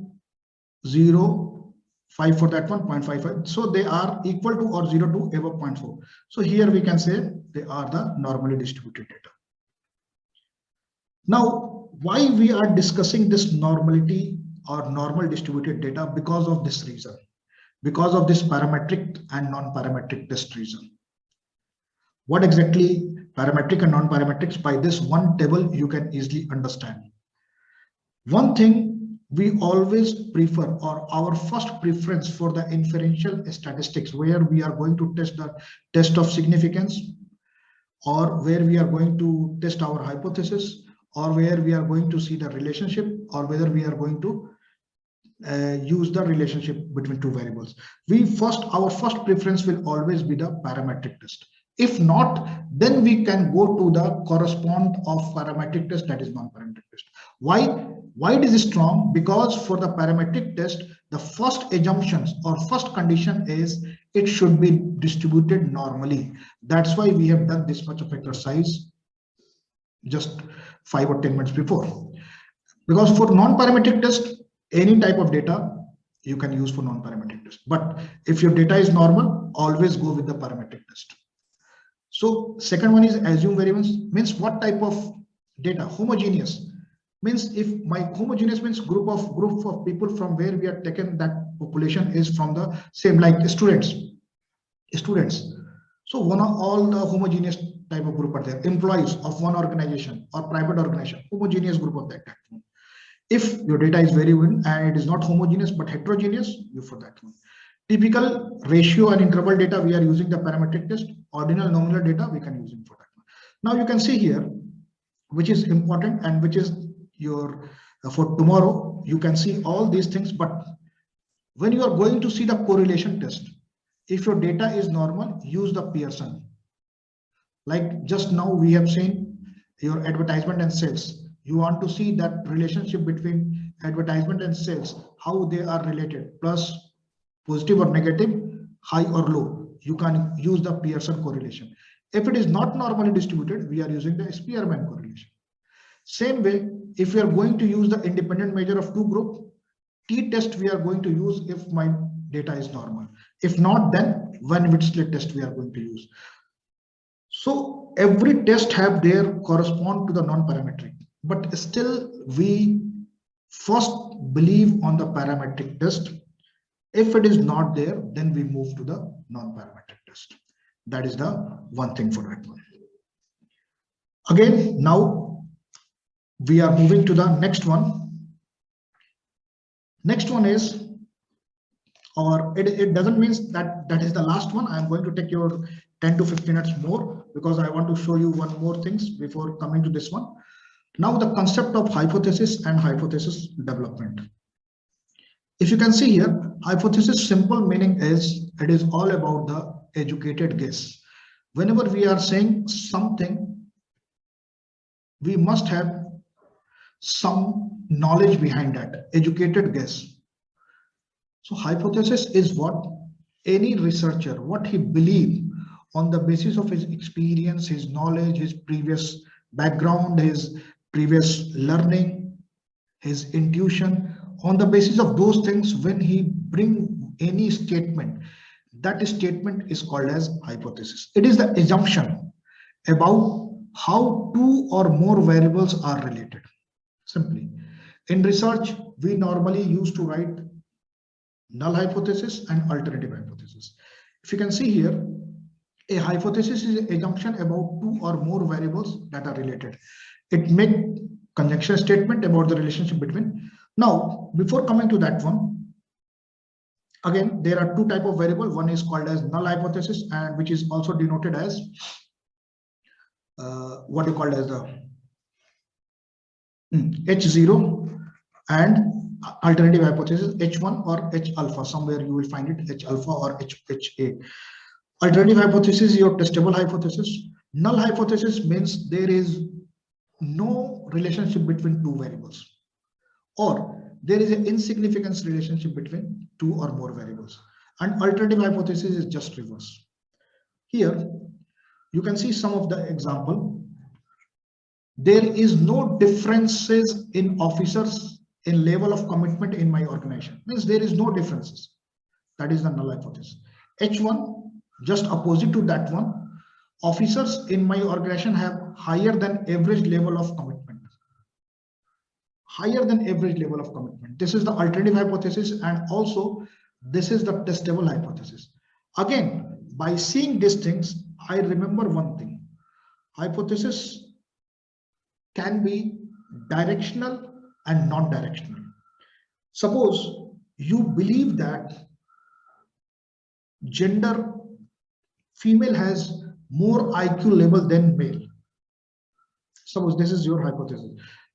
for that one, 0.55. So they are equal to or 0 to above 0.4. So here we can say they are the normally distributed data. Now, why we are discussing this normality or normal distributed data? Because of this reason, because of this parametric and non-parametric test reason. What exactly parametric and non-parametrics? By this one table you can easily understand. One thing we always prefer, or our first preference for the inferential statistics, where we are going to test the test of significance, or where we are going to test our hypothesis, or where we are going to see the relationship, or whether we are going to use the relationship between 2 variables. Our first preference will always be the parametric test. If not, then we can go to the correspond of parametric test, that is non-parametric test. Why it is strong? Because for the parametric test, the first assumptions or first condition is it should be distributed normally. That's why we have done this much of exercise just 5 or 10 minutes before. Because for non-parametric test, any type of data you can use for non-parametric test. But if your data is normal, always go with the parametric test. So second one is assume variance, means what type of data? Homogeneous means if my homogeneous means group of people from where we are taken, that population is from the same, like students. So one of all the homogeneous type of group are there, employees of one organization or private organization, homogeneous group of that type. If your data is very good and it is not homogeneous but heterogeneous, you for that one. Typical ratio and interval data, we are using the parametric test. Ordinal nominal data, we can use it for that one. Now you can see here, which is important and which is your for tomorrow, you can see all these things. But when you are going to see the correlation test, if your data is normal, use the Pearson. Like just now we have seen your advertisement and sales. You want to see that relationship between advertisement and sales, how they are related, plus positive or negative, high or low. You can use the Pearson correlation. If it is not normally distributed, we are using the Spearman correlation. Same way, if we are going to use the independent measure of 2 groups, t-test we are going to use if my data is normal. If not, then one-bit slit test we are going to use. So every test have their correspond to the non-parametric, but still we first believe on the parametric test. If it is not there, then we move to the non-parametric test. That is the one thing for that one. Again, now we are moving to the next one. Next one is, or it doesn't mean that is the last one. I'm going to take your 10 to 15 minutes more because I want to show you one more things before coming to this one. Now the concept of hypothesis and hypothesis development. If you can see here, hypothesis simple meaning is it is all about the educated guess. Whenever we are saying something, we must have some knowledge behind that, educated guess. So hypothesis is what any researcher, what he believes on the basis of his experience, his knowledge, his previous background, his previous learning, his intuition. On the basis of those things, when he bring any statement, that statement is called as hypothesis. It is the assumption about how two or more variables are related. Simply, in research, we normally used to write null hypothesis and alternative hypothesis. If you can see here, a hypothesis is an assumption about two or more variables that are related. It makes conjunction statement about the relationship between. Now, before coming to that one, again, there are two types of variable. One is called as null hypothesis, and which is also denoted as what you call as the H0, and alternative hypothesis H1 or H alpha. Somewhere you will find it H alpha or HA. Alternative hypothesis is your testable hypothesis. Null hypothesis means there is no relationship between two variables, or there is an insignificance relationship between two or more variables. And alternative hypothesis is just reverse. Here you can see some of the example. There is no differences in officers in level of commitment in my organization. Means there is no differences. That is the null hypothesis. H1, just opposite to that one, officers in my organization have higher than average level of commitment. Higher than average level of commitment. This is the alternative hypothesis, and also this is the testable hypothesis. Again, by seeing these things, I remember one thing. Hypothesis can be directional and non-directional. Suppose you believe that gender, female has more IQ level than male. Suppose this is your hypothesis.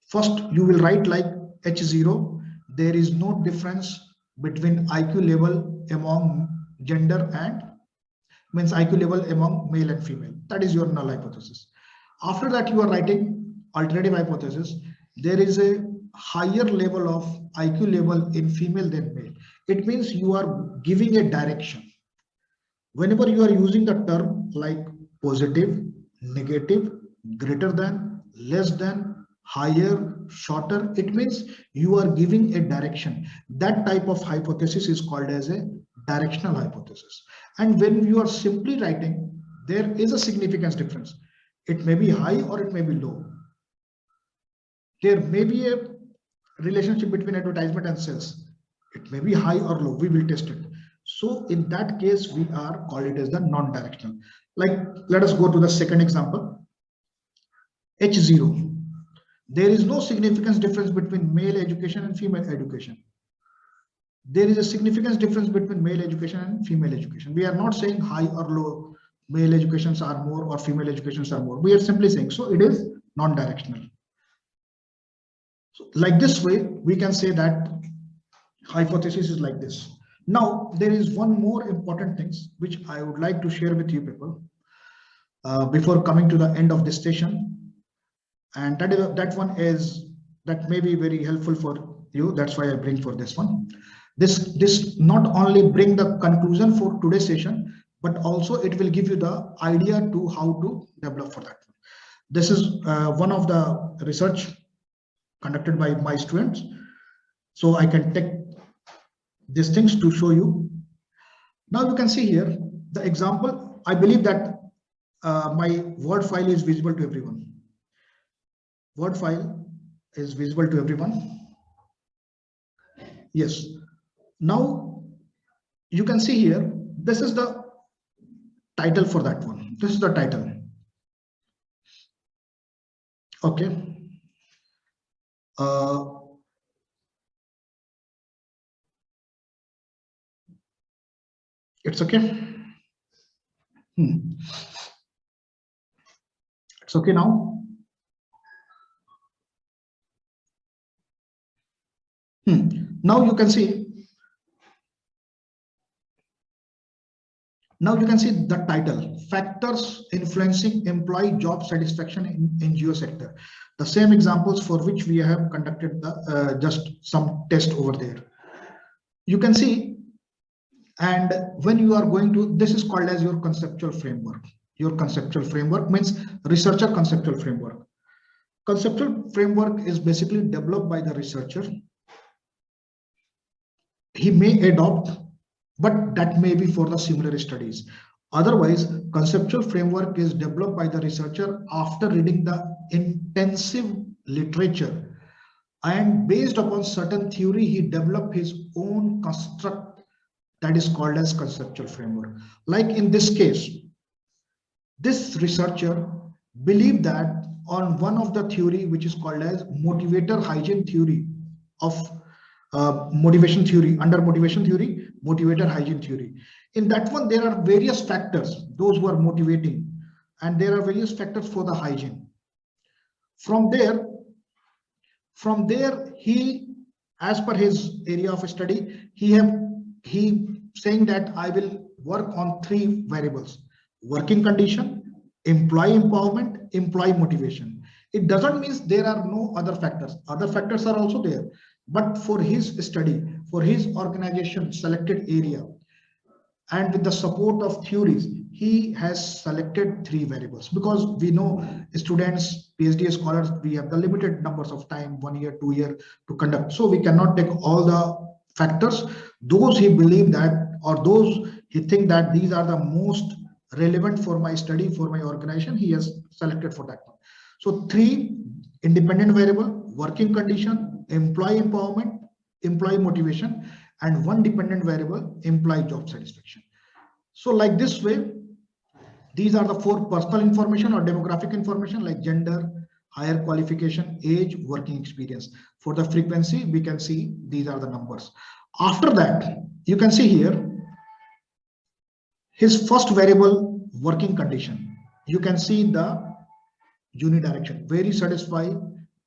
First, you will write like H0. There is no difference between IQ level among gender and means IQ level among male and female. That is your null hypothesis. After that, you are writing alternative hypothesis. There is a higher level of IQ level in female than male. It means you are giving a direction. Whenever you are using the term like positive, negative, greater than, less than, higher, shorter, it means you are giving a direction. That type of hypothesis is called as a directional hypothesis. And when you are simply writing, there is a significance difference. It may be high or it may be low. There may be a relationship between advertisement and sales. It may be high or low. We will test it. So in that case, we are called it as the non-directional. Like, let us go to the second example. H0. There is no significance difference between male education and female education. There is a significance difference between male education and female education. We are not saying high or low, male educations are more or female educations are more. We are simply saying, so it is non-directional. So like this way, we can say that hypothesis is like this. Now, there is one more important thing which I would like to share with you people before coming to the end of this session. And that one is that may be very helpful for you. That's why I bring for this one. This not only bring the conclusion for today's session, but also it will give you the idea to how to develop for that. This is one of the research conducted by my students. So I can take these things to show you. Now you can see here the example. I believe that my Word file is visible to everyone. Word file is visible to everyone. Yes. Now you can see here, this is the title for that one. This is the title. Okay. It's okay. It's okay now. Now you can see Now you can see the title, Factors Influencing Employee Job Satisfaction in NGO Sector. The same examples for which we have conducted the just some test over there. You can see, and when you are going to, this is called as your conceptual framework. Your conceptual framework means researcher conceptual framework. Conceptual framework is basically developed by the researcher. He may adopt, but that may be for the similar studies. Otherwise, conceptual framework is developed by the researcher after reading the intensive literature, and based upon certain theory, he developed his own construct that is called as conceptual framework. Like in this case, this researcher believed that on one of the theory, which is called as motivator hygiene theory of motivation theory, under motivation theory, motivator hygiene theory. In that one, there are various factors, those who are motivating, and there are various factors for the hygiene. From there, he, as per his area of study, he saying that I will work on 3 variables: working condition, employee empowerment, employee motivation. It doesn't mean there are no other factors. Other factors are also there. But for his study, for his organization selected area, and with the support of theories, he has selected 3 variables, because we know students, PhD scholars, we have the limited numbers of time, 1 year, 2 year to conduct. So we cannot take all the factors. Those he believed that, or those he think that these are the most relevant for my study, for my organization, he has selected for that one. So 3 independent variable: working condition, employee empowerment, employee motivation, and 1 dependent variable, employee job satisfaction. So like this way, these are the 4 personal information or demographic information like gender, higher qualification, age, working experience. For the frequency, we can see these are the numbers. After that, you can see here his first variable, working condition. You can see the unidirection: very satisfied,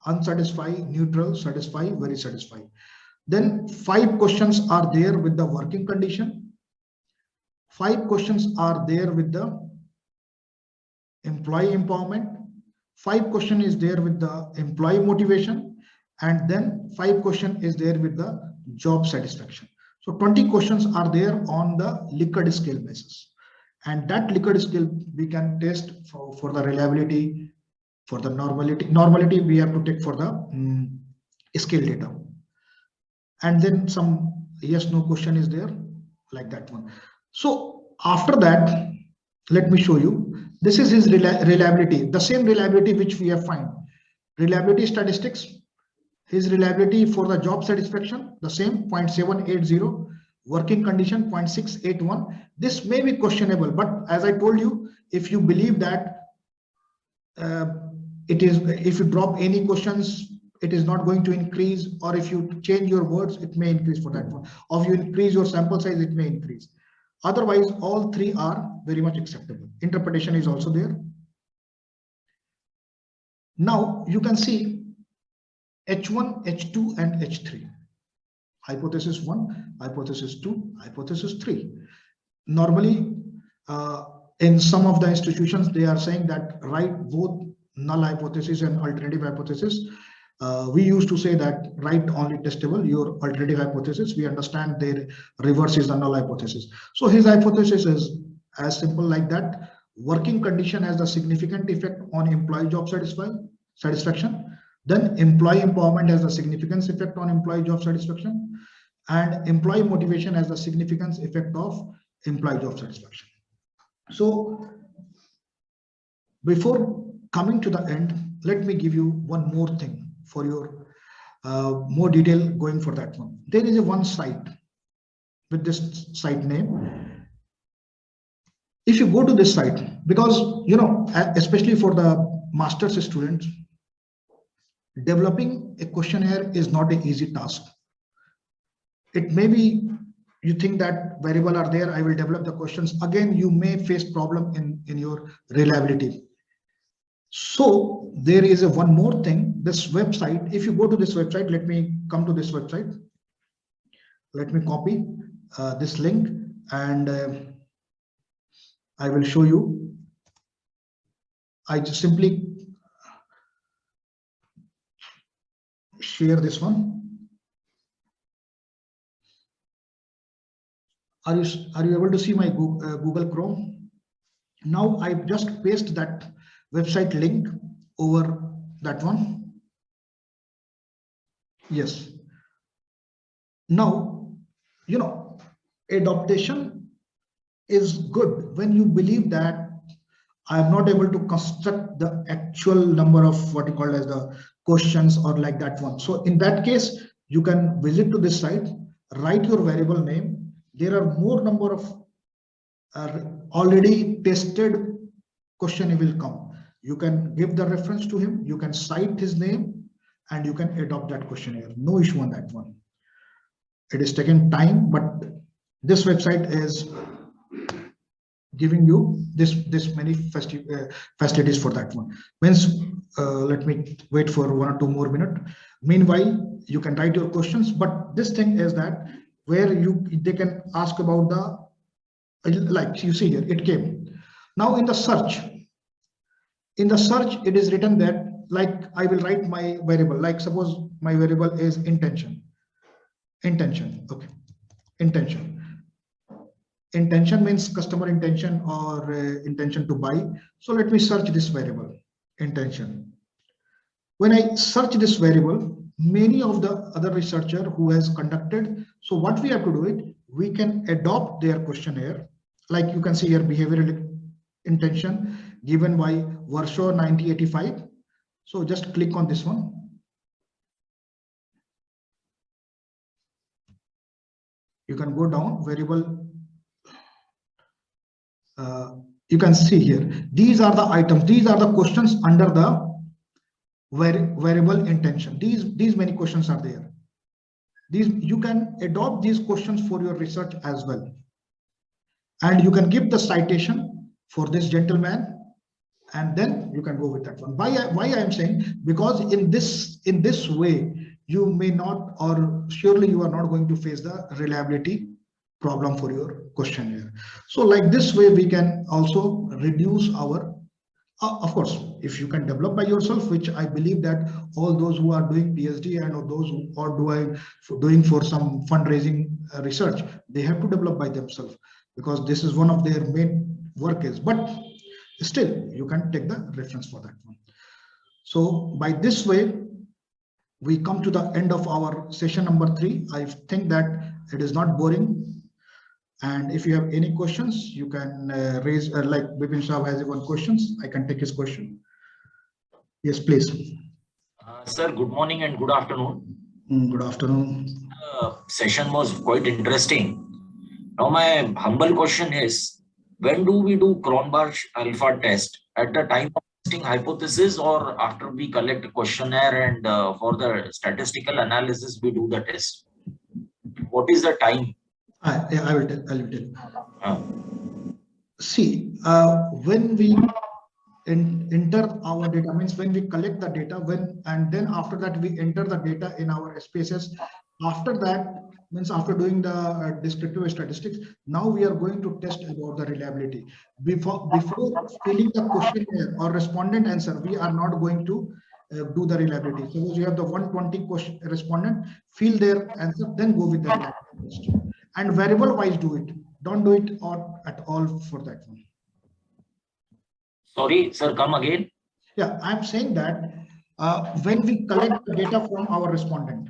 unsatisfied, neutral, satisfied, very satisfied. Then 5 questions are there with the working condition. 5 questions are there with the employee empowerment. 5 question is there with the employee motivation, and then 5 question is there with the job satisfaction. So 20 questions are there on the Likert scale basis, and that Likert scale we can test for the reliability, for the normality we have to take for the scale data, and then some yes no question is there, like that one. So after that, let me show you, this is his reliability, the same reliability which we have find. Reliability statistics, his reliability for the job satisfaction, the same 0.780, working condition 0.681. This may be questionable, but as I told you, if you believe that if you drop any questions, it is not going to increase, or if you change your words, it may increase for that one, or if you increase your sample size, it may increase. Otherwise, all 3 are very much acceptable. Interpretation is also there. Now you can see H1, H2, and H3. Hypothesis 1, hypothesis 2, hypothesis 3. Normally, in some of the institutions, they are saying that write both null hypothesis and alternative hypothesis. We used to say that write only testable, your alternative hypothesis. We understand their reverse is the null hypothesis. So his hypothesis is as simple like that. Working condition has a significant effect on employee job satisfaction. Then employee empowerment has a significant effect on employee job satisfaction, and employee motivation has a significant effect of employee job satisfaction. So before coming to the end, let me give you one more thing for your more detail going for that one. There is one site with this site name. If you go to this site, because especially for the master's students, developing a questionnaire is not an easy task. It may be you think that variable are there, I will develop the questions. Again, you may face problem in your reliability. So there is one more thing, this website. If you go to this website, let me come to this website. Let me copy this link, and I will show you. I just simply share this one. Are you able to see my Google Chrome? Now I just paste that website link over that one. Yes. Now, adaptation is good when you believe that I am not able to construct the actual number of what you call as the questions or like that one. So in that case, you can visit to this site, write your variable name. There are more number of already tested question will come. You can give the reference to him, you can cite his name, and you can adopt that questionnaire. No issue on that one. It is taking time, but this website is giving you this many facilities for that one. Means let me wait for 1 or 2 more minutes. Meanwhile, you can write your questions, but this thing is that where they can ask about the, like you see here, it came. Now in the search, it is written that, like, I will write my variable, like suppose my variable is intention. Okay, intention means customer intention or intention to buy. So let me search this variable, intention. When I search this variable, many of the other researcher who has conducted, so what we have to do it, we can adopt their questionnaire. Like you can see here, behavioral intention given by Warsaw 1985. So just click on this one. You can go down variable. You can see here, these are the items, these are the questions under the variable intention. These many questions are there. You can adopt these questions for your research as well. And you can give the citation for this gentleman, and then you can go with that one. Why I am saying, because in this way, you may not, or surely you are not going to face the reliability problem for your questionnaire. So like this way, we can also reduce our, of course, if you can develop by yourself, which I believe that all those who are doing PhD and those who are doing for some fundraising research, they have to develop by themselves, because this is one of their main work is, but still you can take the reference for that one. So by this way, we come to the end of our session number 3. I think that it is not boring. And if you have any questions, you can raise, like Bipin Shah has one questions. I can take his question. Yes, please. Sir, good morning and good afternoon. Good afternoon. Session was quite interesting. Now my humble question is, when do we do Cronbach alpha test? At the time of testing hypothesis, or after we collect a questionnaire and for the statistical analysis we do the test? What is the time? I will tell. See, when we enter our data, means when we collect the data, and then after that we enter the data in our spaces. After that, means after doing the descriptive statistics, now we are going to test about the reliability. Before filling the questionnaire or respondent answer, we are not going to do the reliability. Suppose you have the 120 question respondent, fill their answer, then go with the reliability test. And variable wise do it. Don't do it at all for that one. Sorry, sir, come again. Yeah, I'm saying that when we collect the data from our respondent.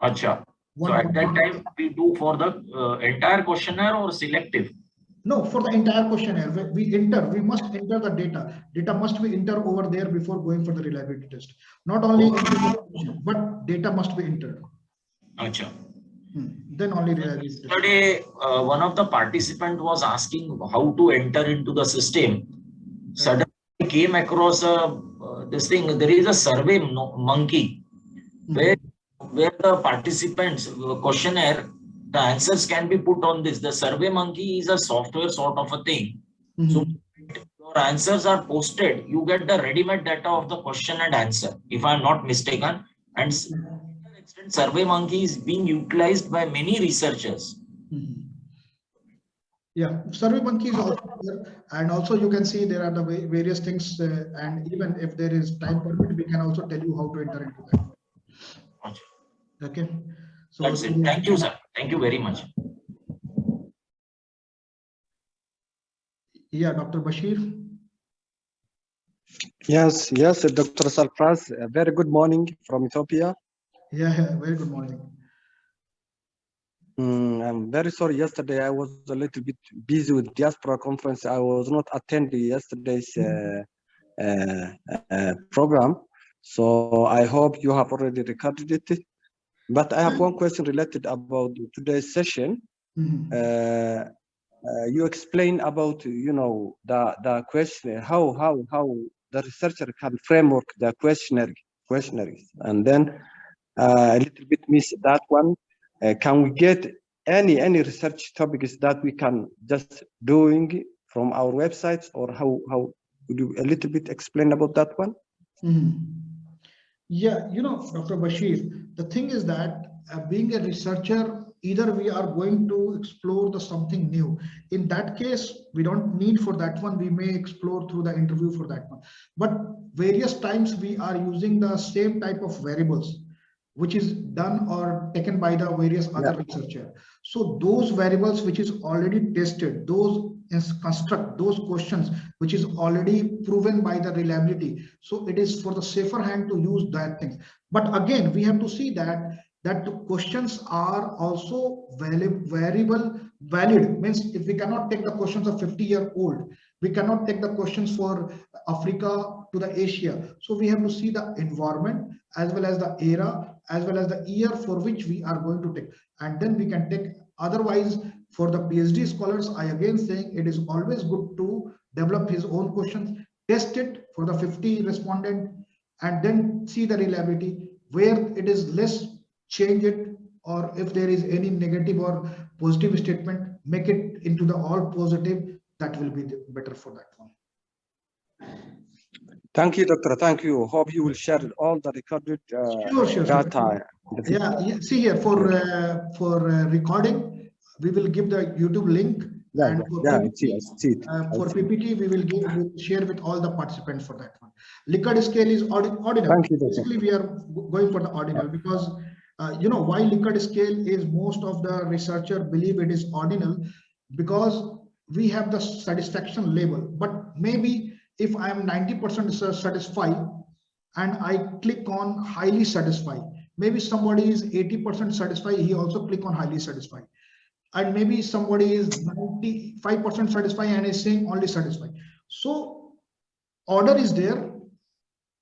Acha. So at that time we do for the entire questionnaire or selective? No, for the entire questionnaire. We must enter the data. Data must be entered over there before going for the reliability test. Not only but data must be entered. Acha. Then only reliability test. Yesterday, one of the participants was asking how to enter into the system. Suddenly I came across this thing. There is a survey monkey where the participants questionnaire, the answers can be put on this. The survey monkey is a software sort of a thing. So your answers are posted. You get the ready-made data of the question and answer, if I'm not mistaken. And to that extent, survey monkey is being utilized by many researchers. Yeah, Survey Monkey is also there, and also you can see there are the various things, and even if there is time permit, we can also tell you how to enter into that. Okay, so That's it. Thank you, sir. Thank you very much. Yeah, Dr. Bashir. Yes, Dr. Sarfaraz. A very good morning from Ethiopia. Yeah, very good morning. I'm very sorry. Yesterday I was a little bit busy with diaspora conference. I was not attending yesterday's program. So I hope you have already recorded it. But I have one question related about today's session. You explain about the question how the researcher can framework the questionnaires, and then a little bit miss that one. Can we get any research topics that we can just doing from our websites, or how would you a little bit explain about that one? Yeah, Dr. Bashir, the thing is that being a researcher, either we are going to explore something new. In that case, we don't need for that one. We may explore through the interview for that one. But various times we are using the same type of variables, which is done or taken by the various other researcher. So those variables which is already tested, those construct those questions which is already proven by the reliability. So it is for the safer hand to use that thing. But again, we have to see that the questions are also valid means if we cannot take the questions of 50-year-old, we cannot take the questions for Africa to the Asia. So we have to see the environment as well as the era as well as the year for which we are going to take, and then we can take. Otherwise, for the PhD scholars, I again saying it is always good to develop his own questions, test it for the 50 respondent, and then see the reliability. Where it is less, change it, or if there is any negative or positive statement, make it into the all positive. That will be better for that one. Thank you, Doctor. Thank you. Hope you will share all the recorded data. Yeah, see here for recording, we will give the YouTube link. And for PPT, we will share with all the participants for that one. Likert scale is ordinal. Basically, we are going for the ordinal because why Likert scale is most of the researcher believe it is ordinal, because we have the satisfaction level. But maybe if I am 90% satisfied and I click on highly satisfied, maybe somebody is 80% satisfied, he also click on highly satisfied. And maybe somebody is 95% satisfied and is saying only satisfied. So order is there,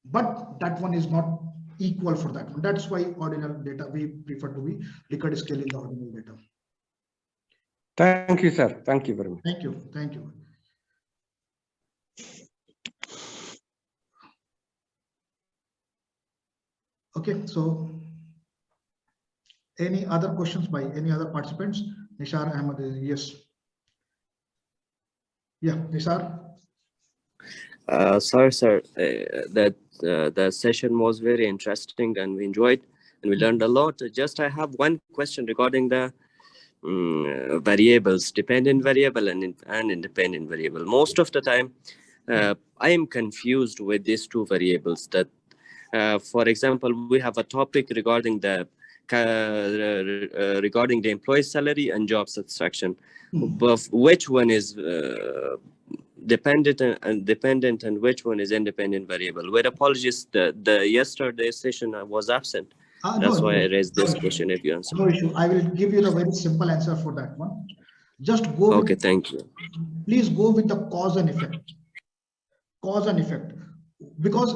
but that one is not equal for that one. That's why ordinal data, we prefer to be Likert scale in the ordinal data. Thank you, sir. Thank you very much. Thank you. Thank you. Okay, so any other questions by any other participants? Nishar Ahmed, yes. Yeah, Nishar. Sorry, sir. The session was very interesting and we enjoyed and we learned a lot. Just I have one question regarding the variables, dependent variable and independent variable. Most of the time, I am confused with these two variables. That, for example, we have a topic regarding the employee salary and job satisfaction. But which one is dependent and which one is independent variable? With apologies, the yesterday session I was absent. That's why I raised this question. If you answer. No issue. I will give you the very simple answer for that one. Just go. Okay, thank you. Please go with the cause and effect. Cause and effect, because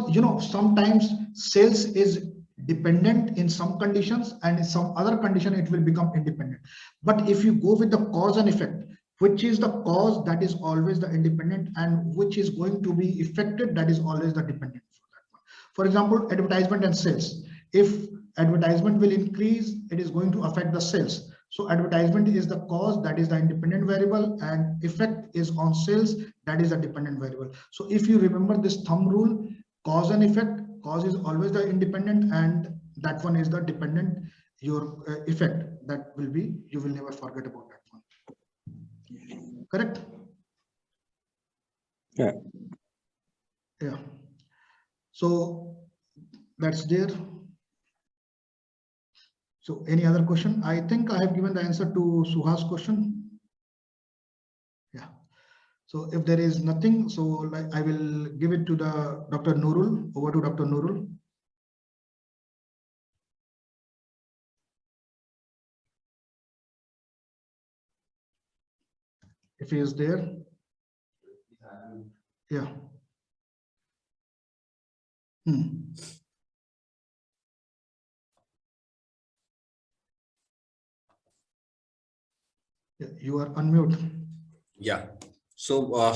sometimes sales is dependent in some conditions and in some other condition it will become independent. But if you go with the cause and effect, which is the cause, that is always the independent, and which is going to be affected, that is always the dependent for that one. For example, advertisement and sales. If advertisement will increase, it is going to affect the sales. So advertisement is the cause, that is the independent variable, and effect is on sales, that is the dependent variable. So if you remember this thumb rule, cause and effect, cause is always the independent and that one is the dependent. Your effect, that will be, you will never forget about that one. correct? Yeah. Yeah. So that's there. So any other question? I think I have given the answer to Suha's question. Yeah. So if there is nothing, so I will give it to the Dr. Nurul. Over to Dr. Nurul. If he is there. Yeah. Yeah, you are unmute. Yeah. So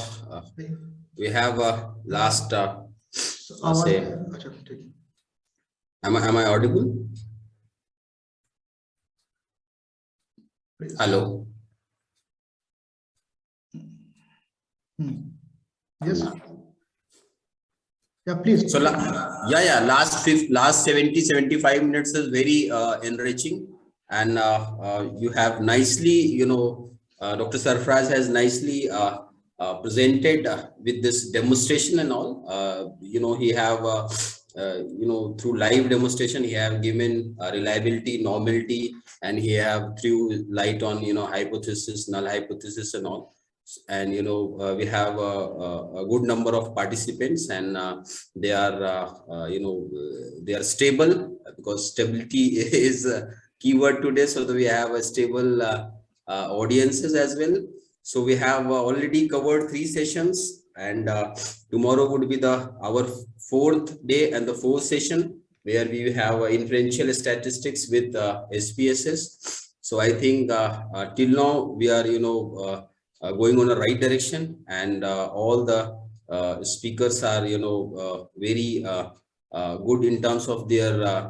we have last say, am I audible? Please. Hello. Yes. Yeah, please. So last 70-75 minutes is very enriching, and you have nicely, Dr. Sarfaraz has nicely presented with this demonstration and all. He have through live demonstration he have given reliability, normality, and he have threw light on hypothesis, null hypothesis, and all. And we have a good number of participants, and they are they are stable, because stability is a keyword today. So that we have a stable audiences as well. So we have already covered 3 sessions, and tomorrow would be our 4th day and the 4th session, where we have inferential statistics with SPSS. So I think till now we are going on a right direction, and all the speakers are very good in terms of their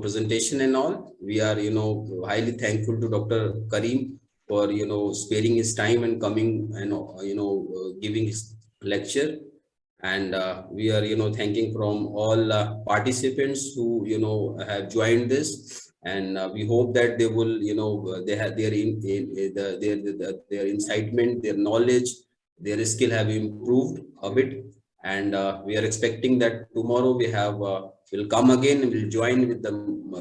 presentation and all. We are highly thankful to Dr. Karim for sparing his time and coming and giving his lecture, and we are thanking from all participants who have joined this. And we hope that they will they have their incitement, their knowledge, their skill have improved a bit. And we are expecting that tomorrow we have will come again and will join with them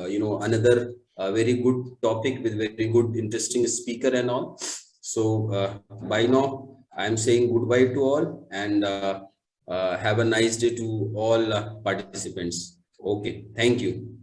another very good topic with very good interesting speaker and all. So by now I am saying goodbye to all, and have a nice day to all participants. Okay, thank you.